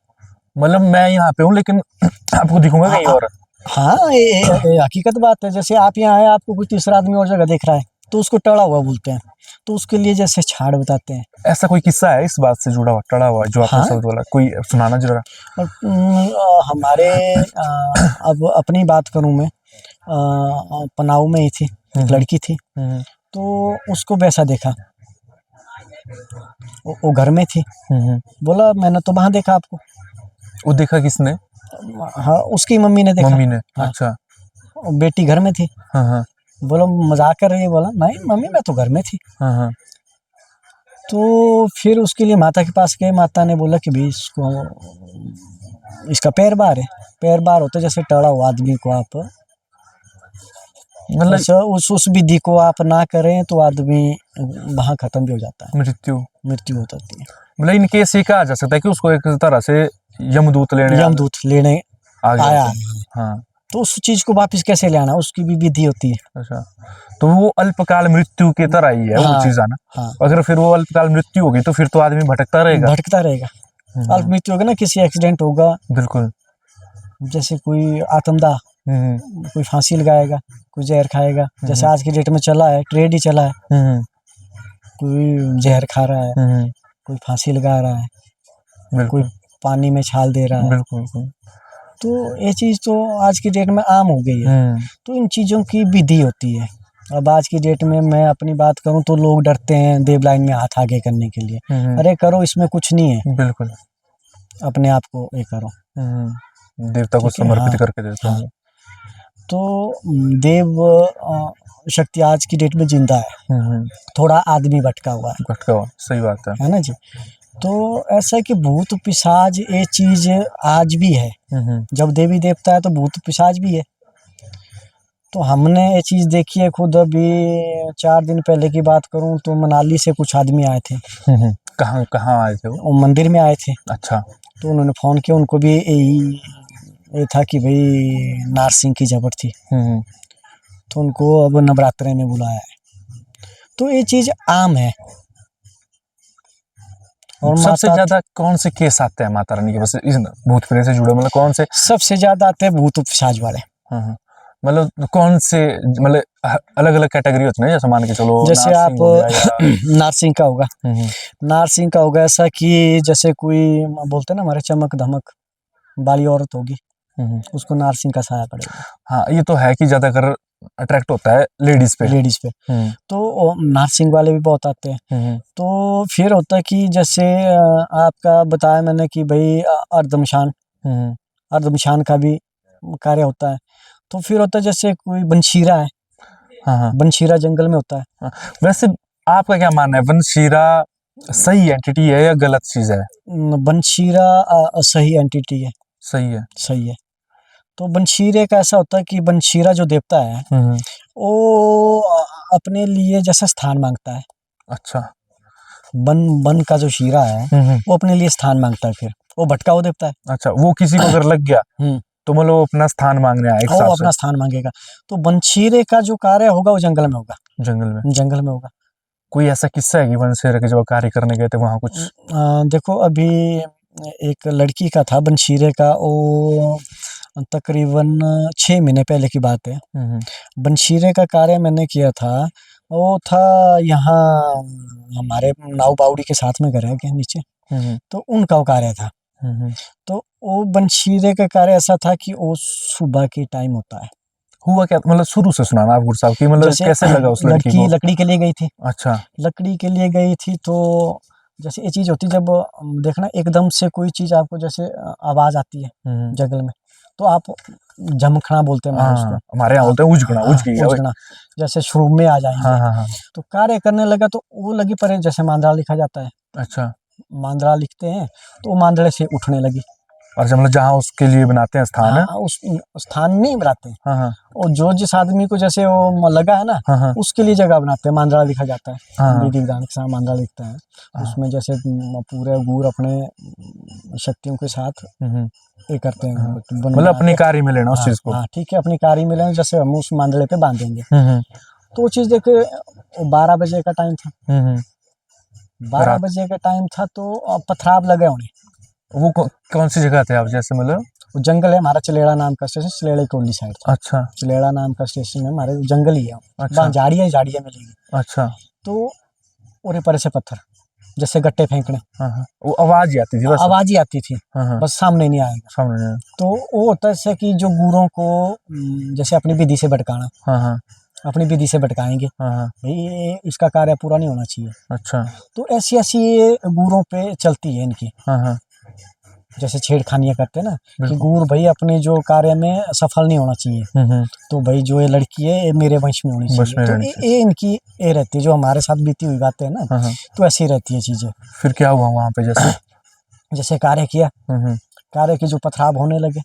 मतलब मैं यहाँ पे हूँ लेकिन आपको दिखूंगा कहीं और?
हाँ, ये हकीकत बात है। जैसे आप यहाँ आए, आपको कोई तीसरा आदमी और जगह देख रहा है, तो उसको टड़ा हुआ बोलते हैं। तो उसके लिए जैसे छाड़ बताते हैं।
ऐसा कोई किस्सा है इस बात से जुड़ा हुआ, टड़ा हुआ, जो आपने
हाँ,
शब्द बोला, कोई सुनाना जरा।
और हमारे अब अपनी बात करूं मैं, पनाऊ में ही थी एक लड़की थी, तो उसको वैसा देखा, वो घर में थी, बोला मैंने तो वहां देखा आपको।
वो देखा किसने?
हाँ, उसकी मम्मी ने देखा।
मम्मी ने?
हाँ,
अच्छा।
बेटी घर में थी।
हाँ
बोला मजाक कर रही है, बोला नहीं मम्मी मैं तो घर में थी।
हाँ।
तो फिर उसके लिए माता के पास गए, माता ने बोला कि भाई इसका पैर बार है। पैर बार होता है जैसे टड़ा हुआ आदमी को आप, मतलब उस विधि को आप ना करें तो आदमी वहां खत्म भी हो जाता है, मृत्यु हो जाती है।
मतलब इन केस ये कहा जा सकता है कि उसको एक तरह से यमदूत लेने
आया है।
हाँ,
तो उस चीज को वापस कैसे ले आना, उसकी भी विधि होती है।
अच्छा, तो वो अल्पकाल मृत्यु की तरह ही है। वो चीज आना।
हाँ,
अगर फिर वो अल्पकाल मृत्यु होगी तो फिर तो आदमी भटकता रहेगा। अल्प मृत्यु होगा ना, किसी एक्सीडेंट होगा, बिल्कुल, जैसे कोई आत्मदाह, कोई फांसी लगाएगा, कोई जहर खाएगा, जैसे आज की डेट में चला है, ट्रेड ही चला है, कोई जहर खा रहा है, कोई फांसी लगा रहा है, कोई पानी में छाल दे रहा है। बिल्कुल। तो ये चीज तो आज की डेट में आम हो गई है। तो इन चीजों की विधि होती है। अब आज की डेट में मैं अपनी बात करूं तो लोग डरते हैं देव लाइन में हाथ आगे करने के लिए। अरे करो, इसमें कुछ नहीं है, बिल्कुल, अपने आप को ये करो, देवता को समर्पित करके देते हैं।
तो देव शक्ति आज की डेट में जिंदा है, थोड़ा आदमी भटका हुआ
सही बात
है ना जी। तो ऐसा है कि भूत पिशाच ये चीज आज भी है, जब देवी देवता है तो भूत पिशाच भी है। तो हमने ये चीज देखी है खुद। अभी 4 दिन पहले की बात करूं तो मनाली से कुछ आदमी आए थे।
कहाँ कहाँ आए थे वो?
मंदिर में आए थे।
अच्छा।
तो उन्होंने फोन किया, उनको भी ये था कि भाई नारसिंह की जबर थी, तो उनको अब नवरात्रे में बुलाया है। तो ये चीज आम है।
और सबसे ज्यादा कौन से केस आते हैं माता रानी के बस इस भूत प्रेत से जुड़े, मतलब कौन से
सबसे ज्यादा आते हैं? भूत पिशाच वाले।
मतलब कौन से, मतलब अलग अलग कैटेगरी होती है जैसे मान के चलो,
जैसे आप नारसिंह का होगा, नारसिंह का होगा ऐसा कि जैसे कोई बोलते हैं ना हमारे चमक धमक वाली औरत होगी, उसको नारसिंह का साया पड़ेगा।
हाँ, ये तो है कि ज्यादातर अट्रैक्ट होता है लेडीज पे।
तो नारसिंह वाले भी बहुत आते हैं। तो फिर होता है कि जैसे आपका बताया मैंने कि भाई अर्धमशान का भी कार्य होता है। तो फिर होता है जैसे कोई बनशीरा है, बनशीरा जंगल में होता है।
वैसे आपका क्या मानना है, बनशीरा सही एंटिटी है या गलत चीज है?
बनशीरा सही एंटिटी है। सही है। तो बनशीरे का ऐसा होता है कि बनशीरा जो देवता है वो अपने लिए जैसा स्थान मांगता है।
अच्छा।
बन का जो शीरा है वो अपने लिए स्थान मांगता है, फिर वो भटका हुआ देवता है।
अच्छा, वो किसी को अगर लग गया तो मतलब वो अपना स्थान मांगने आएगा,
वो अपना स्थान मांगेगा। तो बनशीरे का जो कार्य होगा वो जंगल में होगा। जंगल में होगा।
कोई ऐसा किस्सा है कि बनशीरे के जब कार्य करने गए थे वहां कुछ?
देखो अभी एक लड़की का था बनशीरे का, वो तकरीबन 6 महीने पहले की बात है। बनशीरे का कार्य मैंने किया था, वो था यहाँ हमारे नाव बावड़ी के साथ में घर है के नीचे, तो उनका वो कार्य था। तो वो बनशीरे का कार्य ऐसा था कि वो सुबह के टाइम होता है।
हुआ क्या, मतलब शुरू से सुनाना आप गुरु साहब की, मतलब कैसे लगा उस लड़की को?
लकड़ी के लिए गई थी।
अच्छा।
लकड़ी के लिए गई थी। तो जैसे ये चीज होती है, जब देखना एकदम से कोई चीज आपको जैसे आवाज आती है जंगल में, तो आप झमखना बोलते हैं उसको,
हमारे यहाँ बोलते हैं उजगना,
जैसे शुरू में आ जाएंगे। तो कार्य करने लगा तो वो लगी पर जैसे मांद्रा लिखा जाता है। अच्छा। मांद्रा लिखते हैं तो वो मांद्रे से उठने लगी।
और मतलब जहाँ उसके लिए बनाते हैं स्थान,
उस स्थान नहीं बनाते हैं। और जो जिस आदमी को जैसे वो लगा है ना, उसके लिए जगह बनाते हैं। मांद्रा लिखा जाता है, विधि विधान के साथ मांद्रा लिखता है। उसमें जैसे पूरे गुर अपने शक्तियों के साथ ये करते हैं,
मतलब अपनी कारी में लेना उस चीज को।
हाँ ठीक है, अपनी कारी में लेना, जैसे हम उस मांद्रे पे बांधेंगे। तो वो चीज देखे 12 बजे का टाइम था। 12 बजे का टाइम था तो पथराव लगे उन्हें।
वो कौन सी जगह थे आप, जैसे मतलब?
वो जंगल है हमारा, चलेड़ा नाम का स्टेशन, चलेड़ा कोली साइड था।
अच्छा।
चलेड़ा नाम का स्टेशन है हमारे, जंगल ही है। अच्छा। झाड़ियाँ मिलेंगी। अच्छा। तो उरे पर से पत्थर जैसे गट्टे फेंकने,
वो आवाज ही आती थी बस।
आवाज ही आती थी, बस सामने नहीं आएगा। तो वो होता है कि जो गुरों को जैसे अपनी विधि से भटकाना, अपनी विधि से भटकाएंगे, भाई इसका कार्य पूरा नहीं होना चाहिए। अच्छा। तो ऐसी गुरों पे चलती है इनकी। जैसे छेड़खानियां करते हैं ना कि गुर भाई अपने जो कार्य में सफल नहीं होना चाहिए, तो भाई जो ये लड़की है ये मेरे वंश में होनी चाहिए। तो ये इनकी ये रहती है, जो हमारे साथ बीती हुई बातें है ना, तो ऐसी रहती है चीजें।
फिर क्या हुआ वहां पे?
जैसे कार्य किया, कार्य की जो पथराव होने लगे,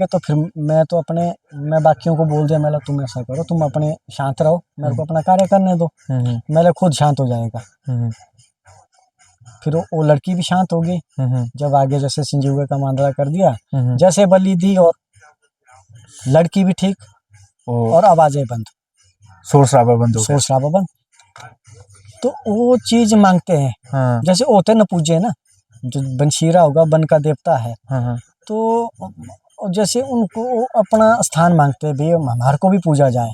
तो फिर मैं बाकियों को बोल दिया, मैं तुम ऐसा करो, तुम अपने शांत रहो, मेरे को अपना कार्य करने दो, मेरे खुद शांत हो जाएगा। फिर वो लड़की भी शांत हो गई। जब आगे जैसे संजीव का मांद्रा कर दिया, जैसे बलि दी, और लड़की भी ठीक, और आवाजें बंद,
शोर शराबा बंद।
तो वो चीज मांगते हैं। जैसे होते न पूजे ना, जो बनशीरा होगा, बन का देवता है, तो जैसे उनको अपना स्थान मांगते हैं, भाई हमारे को भी पूजा जाए।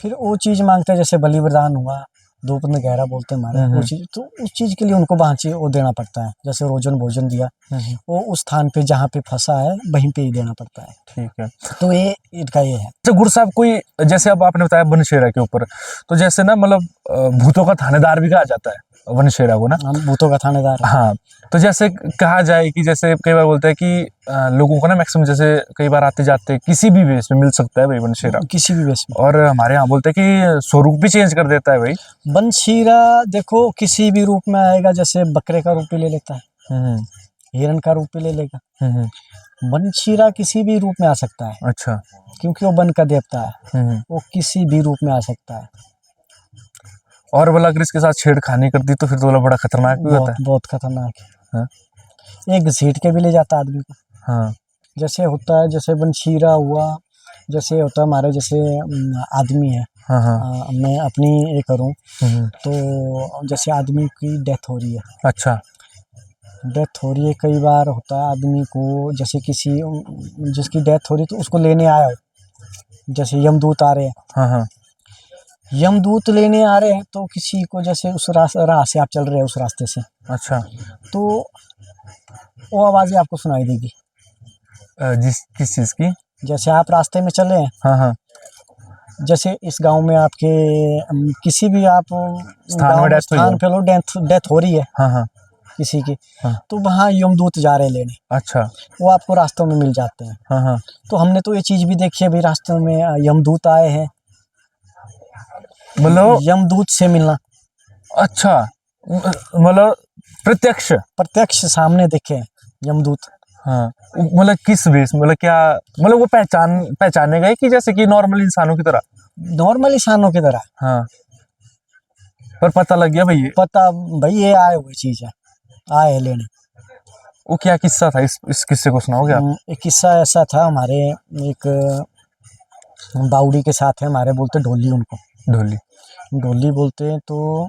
फिर वो चीज मांगते हैं, जैसे बलि वरदान हुआ, धूप में गहरा बोलते हैं हमारे, वो चीज, तो उस चीज के लिए उनको वो देना पड़ता है। जैसे रोजन भोजन दिया, वो उस स्थान पे जहाँ पे फंसा है वहीं पे ही देना पड़ता है। ठीक है। तो ये इनका ये है।
तो गुरु साहब, कोई जैसे अब आपने बताया बनशेरा के ऊपर, तो जैसे ना मतलब भूतों का थानेदार भी कहा जाता है बनशेरा को ना,
भूतों का थानेदार।
हाँ। तो जैसे कहा जाए कि जैसे कई बार बोलते हैं कि लोगों को ना मैक्सिमम जैसे कई बार आते जाते किसी भी वेश में मिल सकता है भाई बनशीरा,
किसी भी वेश में।
और हमारे यहाँ बोलते हैं कि स्वरूप भी चेंज कर देता है भाई।
बनशीरा देखो किसी भी रूप में आएगा, जैसे बकरे का रूप भी ले लेता है,
हम्म
हिरण का रूप भी ले लेगा।
हम्म,
बनशीरा किसी भी रूप में आ सकता है,
अच्छा।
क्योंकि वो वन का देवता है,
हम्म,
वो किसी भी रूप में आ सकता है।
और बोला अगर इसके साथ छेड़खानी कर दी तो फिर तो बोला बड़ा खतरनाक भी होता
बहुत
है।
बहुत खतरनाक
हाँ
है, एक घसीट के भी ले जाता है आदमी को।
हाँ
जैसे होता है, जैसे बनशीरा हुआ, जैसे होता है हमारे जैसे आदमी है,
हाँ हाँ।
मैं अपनी ये करूं
हम्म,
तो जैसे आदमी की डेथ हो रही है,
अच्छा।
डेथ हो रही है, कई बार होता है आदमी को, जैसे किसी जिसकी डेथ हो रही है तो उसको लेने आया हो, जैसे यमदूत आ रहे हैं,
हाँ हाँ
यमदूत लेने आ रहे हैं, तो किसी को जैसे उस राह से आप चल रहे हैं, उस रास्ते से,
अच्छा।
तो वो आवाज़ें आपको सुनाई देगी।
जिस किस चीज की?
जैसे आप रास्ते में चले हैं,
हाँ हाँ,
जैसे इस गांव में आपके किसी भी आप
स्थान में
गांव में
डेथ हुई
स्थान
हो।
पे लो, डेथ हो रही है
हाँ हाँ
किसी की,
हाँ,
तो वहाँ यमदूत जा रहे हैं लेने,
अच्छा।
वो आपको रास्तों में मिल जाते हैं।
हाँ हाँ,
तो हमने तो ये चीज़ भी देखी है भाई, रास्तों में यमदूत आए हैं,
मतलब
यमदूत से मिलना,
अच्छा, मतलब प्रत्यक्ष।
प्रत्यक्ष सामने देखे हैं यमदूत।
हाँ, मतलब किस वेश, मतलब क्या, मतलब वो पहचाने गए कि जैसे कि नॉर्मल इंसानों की तरह?
नॉर्मल इंसानों की तरह,
हाँ, पर पता लग गया भाई ये।
पता भाई ये आए हुए चीज़ है, आए हैं लेने।
वो क्या किस्सा था, इस किस्से को सुनाओगे आप?
एक किस्सा ऐसा था, हमारे एक बावड़ी के साथ है हमारे, बोलते ढोली उनको,
ढोली,
ढोली बोलते हैं। तो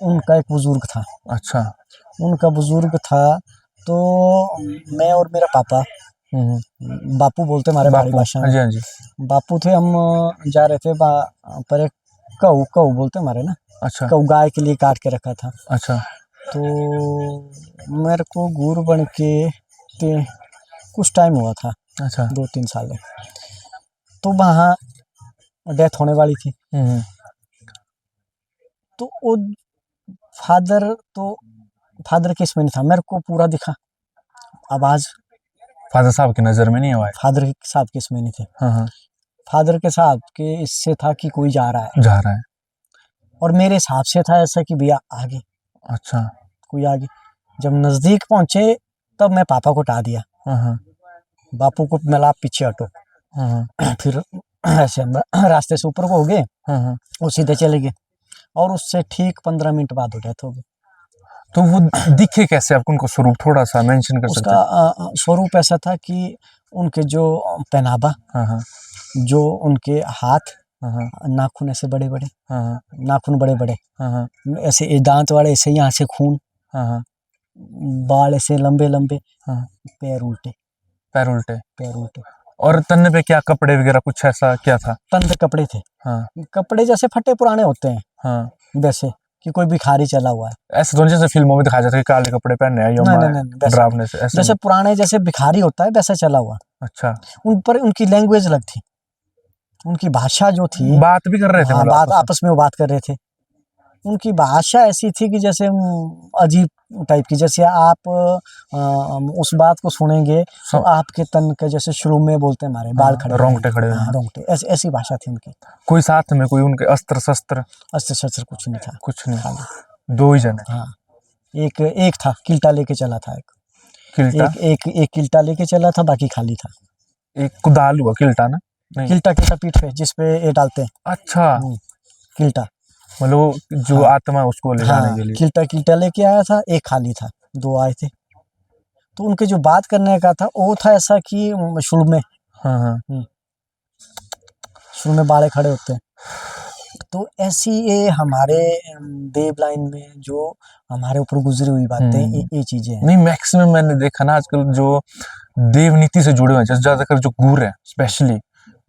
उनका एक बुजुर्ग था,
अच्छा।
उनका बुजुर्ग था, तो मैं और मेरा पापा, बापू बोलते हमारे पहाड़ी
बापू,
भाषा
हाँ जी
में,
हाँ जी।
बापू थे। हम जा रहे थे पर एक कऊ कऊ बोलते हमारे ना,
अच्छा
कऊ गाय के लिए काट के रखा था।
अच्छा
तो मेरे को गुड़ बन के कुछ टाइम हुआ था,
अच्छा।
2-3 साल है, तो वहाँ डेथ होने वाली थी।
हम्म,
तो वो फादर तो फादर केस में नहीं था, मेरे को पूरा दिखा आवाज,
फादर साहब की नजर में नहीं हुआ है।
फादर साहब केस में नहीं थे।
हाँ हाँ,
फादर के साहब के इससे था कि कोई जा रहा है,
जा रहा है।
और मेरे हिसाब से था ऐसा कि भैया आगे
अच्छा।
कोई आगे। जब नजदीक पहुंचे तब मैं पापा को हटा दिया,
हाँ हाँ
बापू को मिला आप पीछे हटो।
हाँ हाँ
फिर ऐसे हम रास्ते से ऊपर को हो गए,
हाँ हाँ।
वो सीधे चले गए, और उससे ठीक 15 मिनट बाद वो डेथ हो गई।
तो वो दिखे कैसे आपको, उनको स्वरूप थोड़ा सा मेंशन कर सकते
उसका
हैं?
स्वरूप ऐसा था कि उनके जो पहनावा,
हाँ हाँ
जो उनके हाथ,
हाँ हाँ
नाखून ऐसे बड़े बड़े,
हाँ हाँ
नाखून बड़े बड़े,
हाँ हाँ
ऐसे ये दांत वाले, ऐसे यहाँ से खून,
हाँ हाँ
बाल ऐसे लंबे लंबे,
हाँ,
पैर उल्टे,
पैर उल्टे।
पैर उल्टे।
और तन्ने पे क्या कपड़े वगैरह कुछ ऐसा क्या था?
तंग कपड़े थे,
हाँ
कपड़े जैसे फटे पुराने होते हैं
हाँ,
वैसे, कि कोई भिखारी चला हुआ है।
ऐसे तो नहीं जैसे फिल्मों में दिखाया जाता है कि काले कपड़े पहने हैं
नहीं
यम्मा
नहीं नहीं, वैसा
डरावने से, ऐसे
जैसे
नहीं?
पुराने जैसे भिखारी होता है वैसा चला हुआ।
अच्छा,
उन पर उनकी लैंग्वेज अलग थी, उनकी भाषा जो थी,
बात भी कर रहे थे
हाँ
मतलब
बात
आपस में?
आपस में वो बात कर रहे थे। उनकी भाषा ऐसी थी कि जैसे अजीब टाइप की, जैसे आप उस बात को सुनेंगे तो आपके तन के जैसे शुरू में बोलते हैं हमारे बाल खड़े हो
रोंगटे खड़े हो
जाएंगे। हाँ,
जाएंगे।
रोंगटे, ऐसी ऐसी भाषा थी उनकी।
कोई साथ में कोई उनके अस्त्र शस्त्र?
अस्त्र शस्त्र कुछ नहीं था,
कुछ नहीं,
खाली।
दो ही जने?
हाँ, एक एक था, किल्टा लेके चला था,
किल्टा?
एक किल्टा लेके चला था, बाकी खाली था।
एक कुदाल हुआ किल्टा ना? नहीं,
किल्टा किल्टा पीठ पे जिसपे ये डालते हैं,
अच्छा,
किल्टा।
मतलब जो
हाँ
आत्मा है उसको ले जाने
हाँ,
के लिए।
किल्टा किल्टा लेके आया था, एक खाली था, 2 आए थे। तो उनके जो बात करने का था वो था ऐसा कि शुरू में,
हाँ हाँ
शुरू में बाड़े खड़े होते हैं। तो ऐसी ये हमारे देव लाइन में जो हमारे ऊपर गुजरी हुई बातें, ये चीजें हैं।
नहीं, मैक्सिमम मैंने देखा ना आजकल जो देवनीति से जुड़े हुए हैं, जैसे ज्यादातर जो गुर है स्पेशली,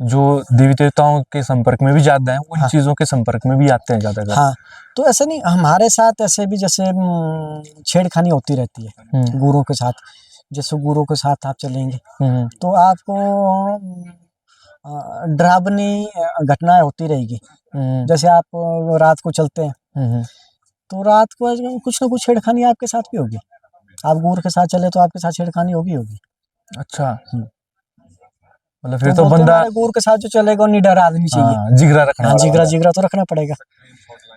जो देवी देवताओं के संपर्क में भी ज्यादा है, उन
हाँ
चीजों के संपर्क में भी आते हैं ज्यादातर।
हाँ, तो ऐसे नहीं, हमारे साथ ऐसे भी जैसे छेड़खानी होती रहती है गुरुओं के साथ। जैसे गुरुओं के साथ आप चलेंगे तो आपको डरावनी घटनाएं होती रहेगी। जैसे आप रात को चलते हैं तो रात को कुछ ना कुछ छेड़खानी आपके साथ भी होगी। आप गुरु के साथ चले तो आपके साथ छेड़खानी होगी होगी।
अच्छा, मतलब
तो
फिर तो
बोलते हैं,
बंदा
हमारे गुरु के साथ जो चलेगा वो निडर आदमी चाहिए।
हाँ, जिगरा रखने
हाँ,
वाला
जिगरा
बंदा।
जिगरा तो रखना पड़ेगा।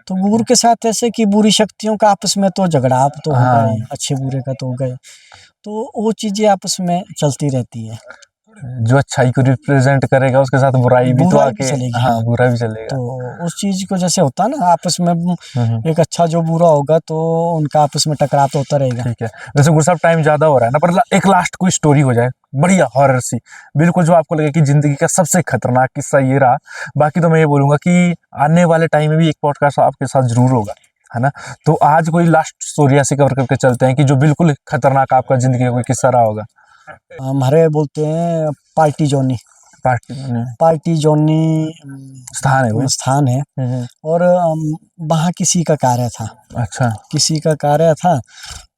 तो गुरु के साथ ऐसे कि बुरी शक्तियों का आपस में तो झगड़ा आप तो होगा
हाँ,
ही, अच्छे बुरे का तो होगा ही। तो वो चीजें आपस में चलती रहती है।
जो अच्छाई को रिप्रेजेंट करेगा उसके साथ बुराई भी तो
बुराई भी
आके,
चलेगी,
हाँ,
हाँ।
बुरा भी चलेगा।
तो उस चीज को जैसे होता है ना आपस में,
हम्म,
एक अच्छा जो बुरा होगा तो उनका आपस में टकराव तो होता रहेगा।
ठीक है। वैसे गुरु साहब टाइम ज्यादा हो रहा है ना, पर एक लास्ट कोई स्टोरी हो जाए बढ़िया हॉरर सी, बिल्कुल जो आपको लगे कि जिंदगी का सबसे खतरनाक किस्सा ये रहा। बाकी तो मैं ये बोलूंगा कि आने वाले टाइम में भी एक पॉडकास्ट आपके साथ जरूर होगा, है ना। तो आज कोई लास्ट स्टोरी ऐसी कवर करके चलते हैं कि जो बिल्कुल खतरनाक आपका जिंदगी का कोई किस्सा रहा होगा।
हमारे बोलते हैं पार्टी जोनी।
पार्टी
पार्टी जोनी
स्थान है कोई?
स्थान है। और वहाँ किसी का कार्य था।
अच्छा,
किसी का कार्य था,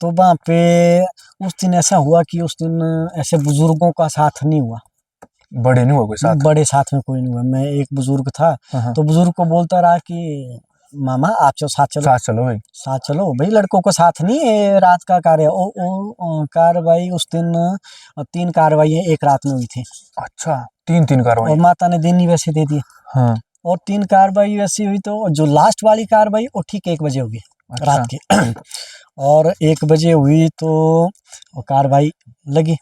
तो वहाँ पे उस दिन ऐसा हुआ कि उस दिन ऐसे बुजुर्गों का साथ नहीं हुआ।
बड़े नहीं हुआ कोई साथ?
बड़े साथ में कोई नहीं हुआ। मैं एक बुजुर्ग था, तो बुजुर्ग को बोलता रहा कि मामा आप जो साथ चलो,
साथ चलो भाई।
साथ चलो भाई, लड़कों को साथ नहीं है, रात का कार्य। कार्रवाई उस दिन 3 कार्रवाई एक रात में हुई थी।
अच्छा, 3 कार्रवाई?
और माता ने दिन ही वैसे दे दिए।
हाँ।
और 3 कार्रवाई वैसी हुई, तो जो लास्ट वाली कार्रवाई वो ठीक 1 बजे होगी रात की। और 1 बजे हुई तो कार्रवाई लगी।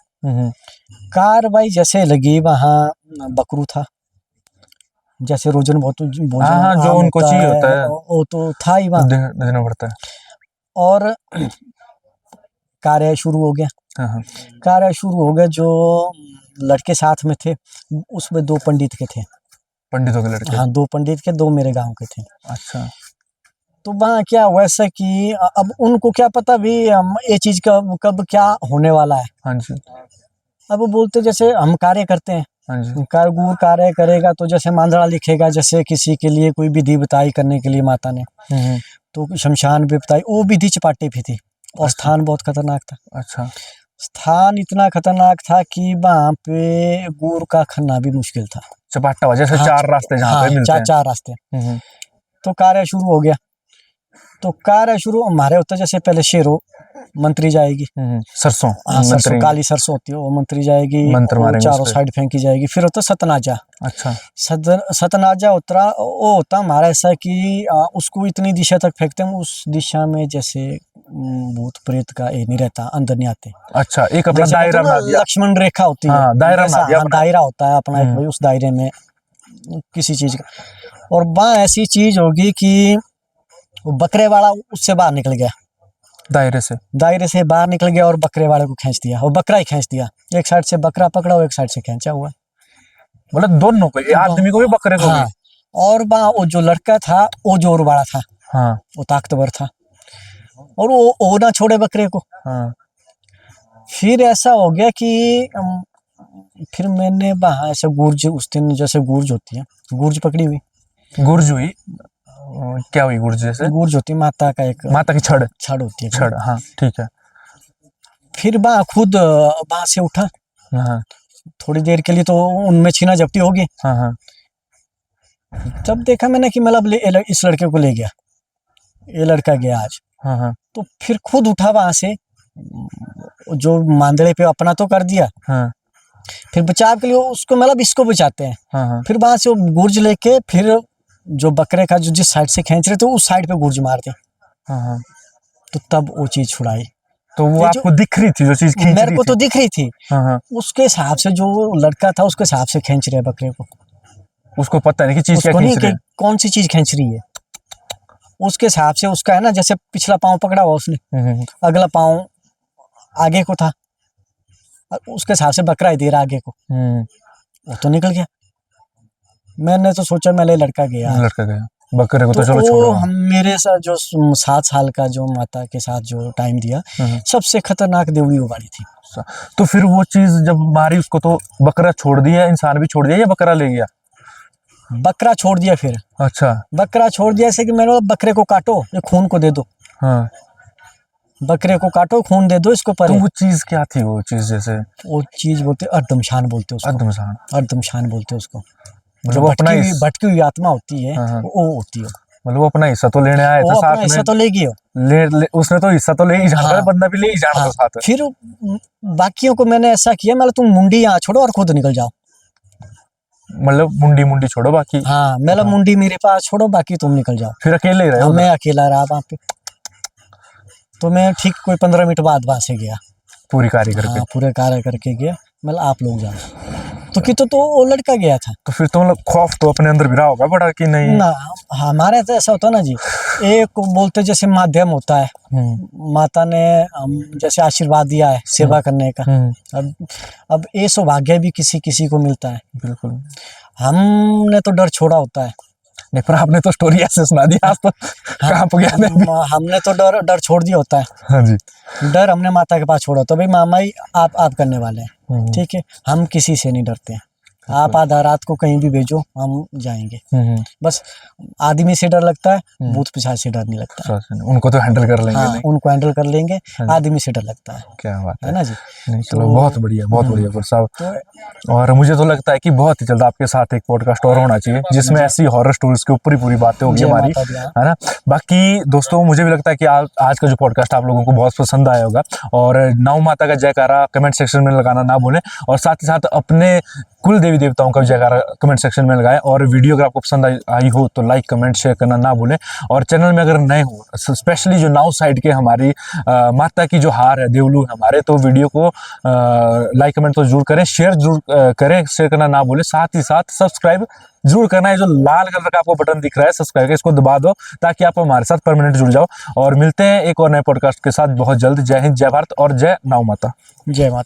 कार्रवाई जैसे लगी, वहाँ बकरू था, जैसे रोजन बहुत भोजन
हाँ, जो
आम
उनको
होता
चाहिए
है,
होता है,
वो तो था ही वहाँ।
देना पड़ता है।
और कार्य शुरू हो गया।
हाँ।
कार्य शुरू हो गया। जो लड़के साथ में थे उसमें 2 पंडित के थे।
पंडितों के लड़के?
हाँ, 2 पंडित के, 2 मेरे गांव के थे।
अच्छा।
तो वहाँ क्या हुआ ऐसा कि अब उनको क्या पता भी ये चीज कब क्या होने वाला है।
हाँ जी।
अब वो बोलते जैसे हम कार्य करते हैं,
हाँ जी।
गुरु कार्य करेगा तो जैसे मांदड़ा लिखेगा, जैसे किसी के लिए कोई विधि बताई करने के लिए माता ने, तो शमशान भी बताई, वो विधि चपाटे भी थी। और
अच्छा।
स्थान बहुत खतरनाक था।
अच्छा।
स्थान इतना खतरनाक था कि वहाँ पे गुरु का खनना भी मुश्किल था।
चपाटा हुआ जैसे
हाँ,
4 रास्ते जहाँ पे मिलते हैं।
4 रास्ते। तो कार्य शुरू हो गया। तो कार्य शुरू हमारे होता जैसे पहले शेरो मंत्री जाएगी,
सरसों,
सरसों, काली सरसों होती है, वो मंत्री जाएगी,
मंत्र मारेंगे
चारों
उस पे।
साइड फेंकी जाएगी। फिर होता सतनाजा।
अच्छा।
सतनाजा उतरा, वो होता हमारा ऐसा कि उसको इतनी दिशा तक फेंकते हैं, उस दिशा में जैसे भूत प्रेत का ये नहीं रहता, अंदर नहीं आते।
अच्छा, एक अपना
जैसे
दायरा बना दिया।
लक्ष्मण रेखा होती है,
हाँ, दायरा
वैसा,
बना दिया अपना।
दायरा होता है अपना एक, भाई उस दायरे में किसी चीज का। और वहाँ ऐसी चीज होगी कि वो बकरे वाला उससे बाहर निकल गया, दायरे से बाहर निकल गया, और बकरे वाले को खींच दिया, और बकरा ही खींच दिया। एक साइड से बकरा पकड़ा और एक साइड से खींचा हुआ।
मतलब दोनों को, आदमी को भी बकरे को
हाँ।
भी?
और वहाँ वो जो लड़का था वो जोर वाला था।
हाँ।
वो ताकतवर था, और वो ना छोड़े बकरे को।
हाँ।
फिर ऐसा हो गया कि फिर मैंने वहाँ ऐसे गुर्ज, उस दिन जैसे गुर्ज होती है, गुर्ज पकड़ी हुई।
गुर्ज हुई? क्या हुई गुर्ज? जैसे
गुर्ज होती है माता का, एक
माता की
छड़ होती है।
छड़, हाँ, ठीक है।
फिर वहाँ खुद वहाँ से उठा।
हाँ।
थोड़ी देर के लिए तो उनमें छीना झपटी होगी।
हाँ। हाँ।
तब देखा मैंने कि मतलब इस लड़के को ले गया, ये लड़का गया आज।
हाँ। हाँ।
तो फिर खुद उठा वहां से, जो मांदड़े पे अपना तो कर दिया।
हाँ।
फिर बचाव के लिए उसको, मतलब इसको बचाते हैं।
हाँ। हाँ।
फिर वहां से वो गुर्ज लेके, फिर जो बकरे का जो जिस साइड से खींच रहे थे उस साइड पे गुर्ज मारते।
हाँ। हाँ।
तो तब वो चीज छुड़ाई।
तो वो आपको दिख रही थी जो चीज खींच
मेरे
रही
को
थी?
तो दिख रही थी।
हाँ। हाँ।
उसके हिसाब से जो लड़का था उसके हिसाब से खींच रहे बकरे को।
उसको पता नहीं कि चीज क्या खींच रही है,
कौन सी चीज खींच रही है। उसके हिसाब से उसका है ना, जैसे पिछला पाँव पकड़ा हुआ उसने, अगला पाँव आगे को था, उसके हिसाब से बकरा ही दे रहा आगे को। वो तो निकल गया। मैंने तो सोचा मेरे लड़का गया,
बकरे को तो चलो
वो
छोड़ो।
हम मेरे साथ जो 7 साल का जो माता के साथ जो टाइम दिया, सबसे खतरनाक देवड़ी वो वाली थी।
तो फिर वो चीज जब मारी उसको, तो बकरा छोड़ दिया, इंसान भी छोड़ दिया, या बकरा ले गया?
बकरा छोड़ दिया फिर।
अच्छा।
बकरा छोड़ दिया ऐसे कि मैंने बकरे को काटो, ये खून को दे दो।
हाँ।
बकरे को काटो, खून दे दो इसको परे।
तो वो चीज क्या थी? वो चीज जैसे,
वो चीज बोलते अर्धमशान बोलते उसको।
अर्धमशान?
अर्धमशान बोलते उसको।
मतलब
जो भटकी हुई आत्मा होती है,
हाँ।
वो होती है।
मतलब वो अपना हिस्सा तो लेने आया था
वो
साथ
अपना हिस्सा
में,
तो लेगी हो।
उसने तो हिस्सा तो ले ही जाना था,
हाँ।
बंदा भी ले ही जाना था
हाँ,
साथ।
फिर बाकियों को मैंने ऐसा किया, मतलब तुम मुंडी यहाँ छोड़ो और खुद निकल जाओ।
मतलब मुंडी मुंडी छोड़ो बाकी।
हाँ, मतलब मुंडी मेरे पास छोड़ो, बाकी तुम निकल जाओ।
फिर अकेले ही रहे
हाँ,
उधर?
मैं अकेला रहा वहाँ पे। तो मैं ठीक कोई 15 मिनट बाद वहाँ से गया।
पूरी कार्य करके।
हाँ, पूरे कार्य करके गया, मतलब आप लोग जाओ। तो कि तो वो लड़का गया था
तो फिर तो मतलब खौफ तो अपने अंदर भी रहा होगा बड़ा कि नहीं?
ना। हमारे तो ऐसा होता ना जी, एक बोलते जैसे माध्यम होता है, माता ने जैसे आशीर्वाद दिया है सेवा करने का। अब ये सौभाग्य भी किसी किसी को मिलता है।
बिल्कुल।
हमने तो डर छोड़ा होता है।
नहीं, पर आपने तो स्टोरी ऐसे सुना दी, आज तो कहाँ पे गया?
हमने तो डर छोड़ दिया होता है।
हाँ जी।
डर हमने माता के पास छोड़ा, तो भाई मामा ही आप करने वाले हैं, ठीक है। हम किसी से नहीं डरते हैं। आप आधा रात को कहीं भी भेजो, हम जाएंगे। बस आदमी से डर लगता है, भूत पिशाच से डर नहीं लगता है।
उनको तो हैंडल कर लेंगे।
हाँ,
नहीं?
उनको हैंडल कर लेंगे, आदमी से डर लगता है।
क्या बात
है ना जी।
नहीं, चलो बहुत बढ़िया, बहुत बढ़िया गुरु साहब। और मुझे तो लगता है कि बहुत ही जल्द आपके साथ एक पॉडकास्ट और होना चाहिए, जिसमें ऐसी हॉरर स्टोरीज के ऊपर ही पूरी बातें होगी हमारी, है ना। बाकी दोस्तों, मुझे भी लगता है कि आज का जो पॉडकास्ट आप लोगों को बहुत पसंद आया होगा। और नौ माता का जयकारा कमेंट सेक्शन में लगाना ना भूलें, और साथ ही साथ अपने कुल देवी देवताओं का जयकारा कमेंट सेक्शन में लगाएं। और वीडियो अगर आपको पसंद आई हो तो लाइक कमेंट शेयर करना ना भूलें। और चैनल में अगर नए हो, स्पेशली जो नाउ साइड के हमारी माता की जो हार है, देवलू हमारे, तो वीडियो को लाइक कमेंट तो जरूर करें, शेयर जरूर करें, शेयर करना ना भूलें। साथ ही साथ सब्सक्राइब जरूर करना है, जो लाल कलर का आपको बटन दिख रहा है सब्सक्राइब का, इसको दबा दो ताकि आप हमारे साथ परमानेंट जुड़ जाओ। और मिलते हैं एक और नए पॉडकास्ट के साथ बहुत जल्द। जय हिंद, जय भारत और जय नाउ माता।
जय माता।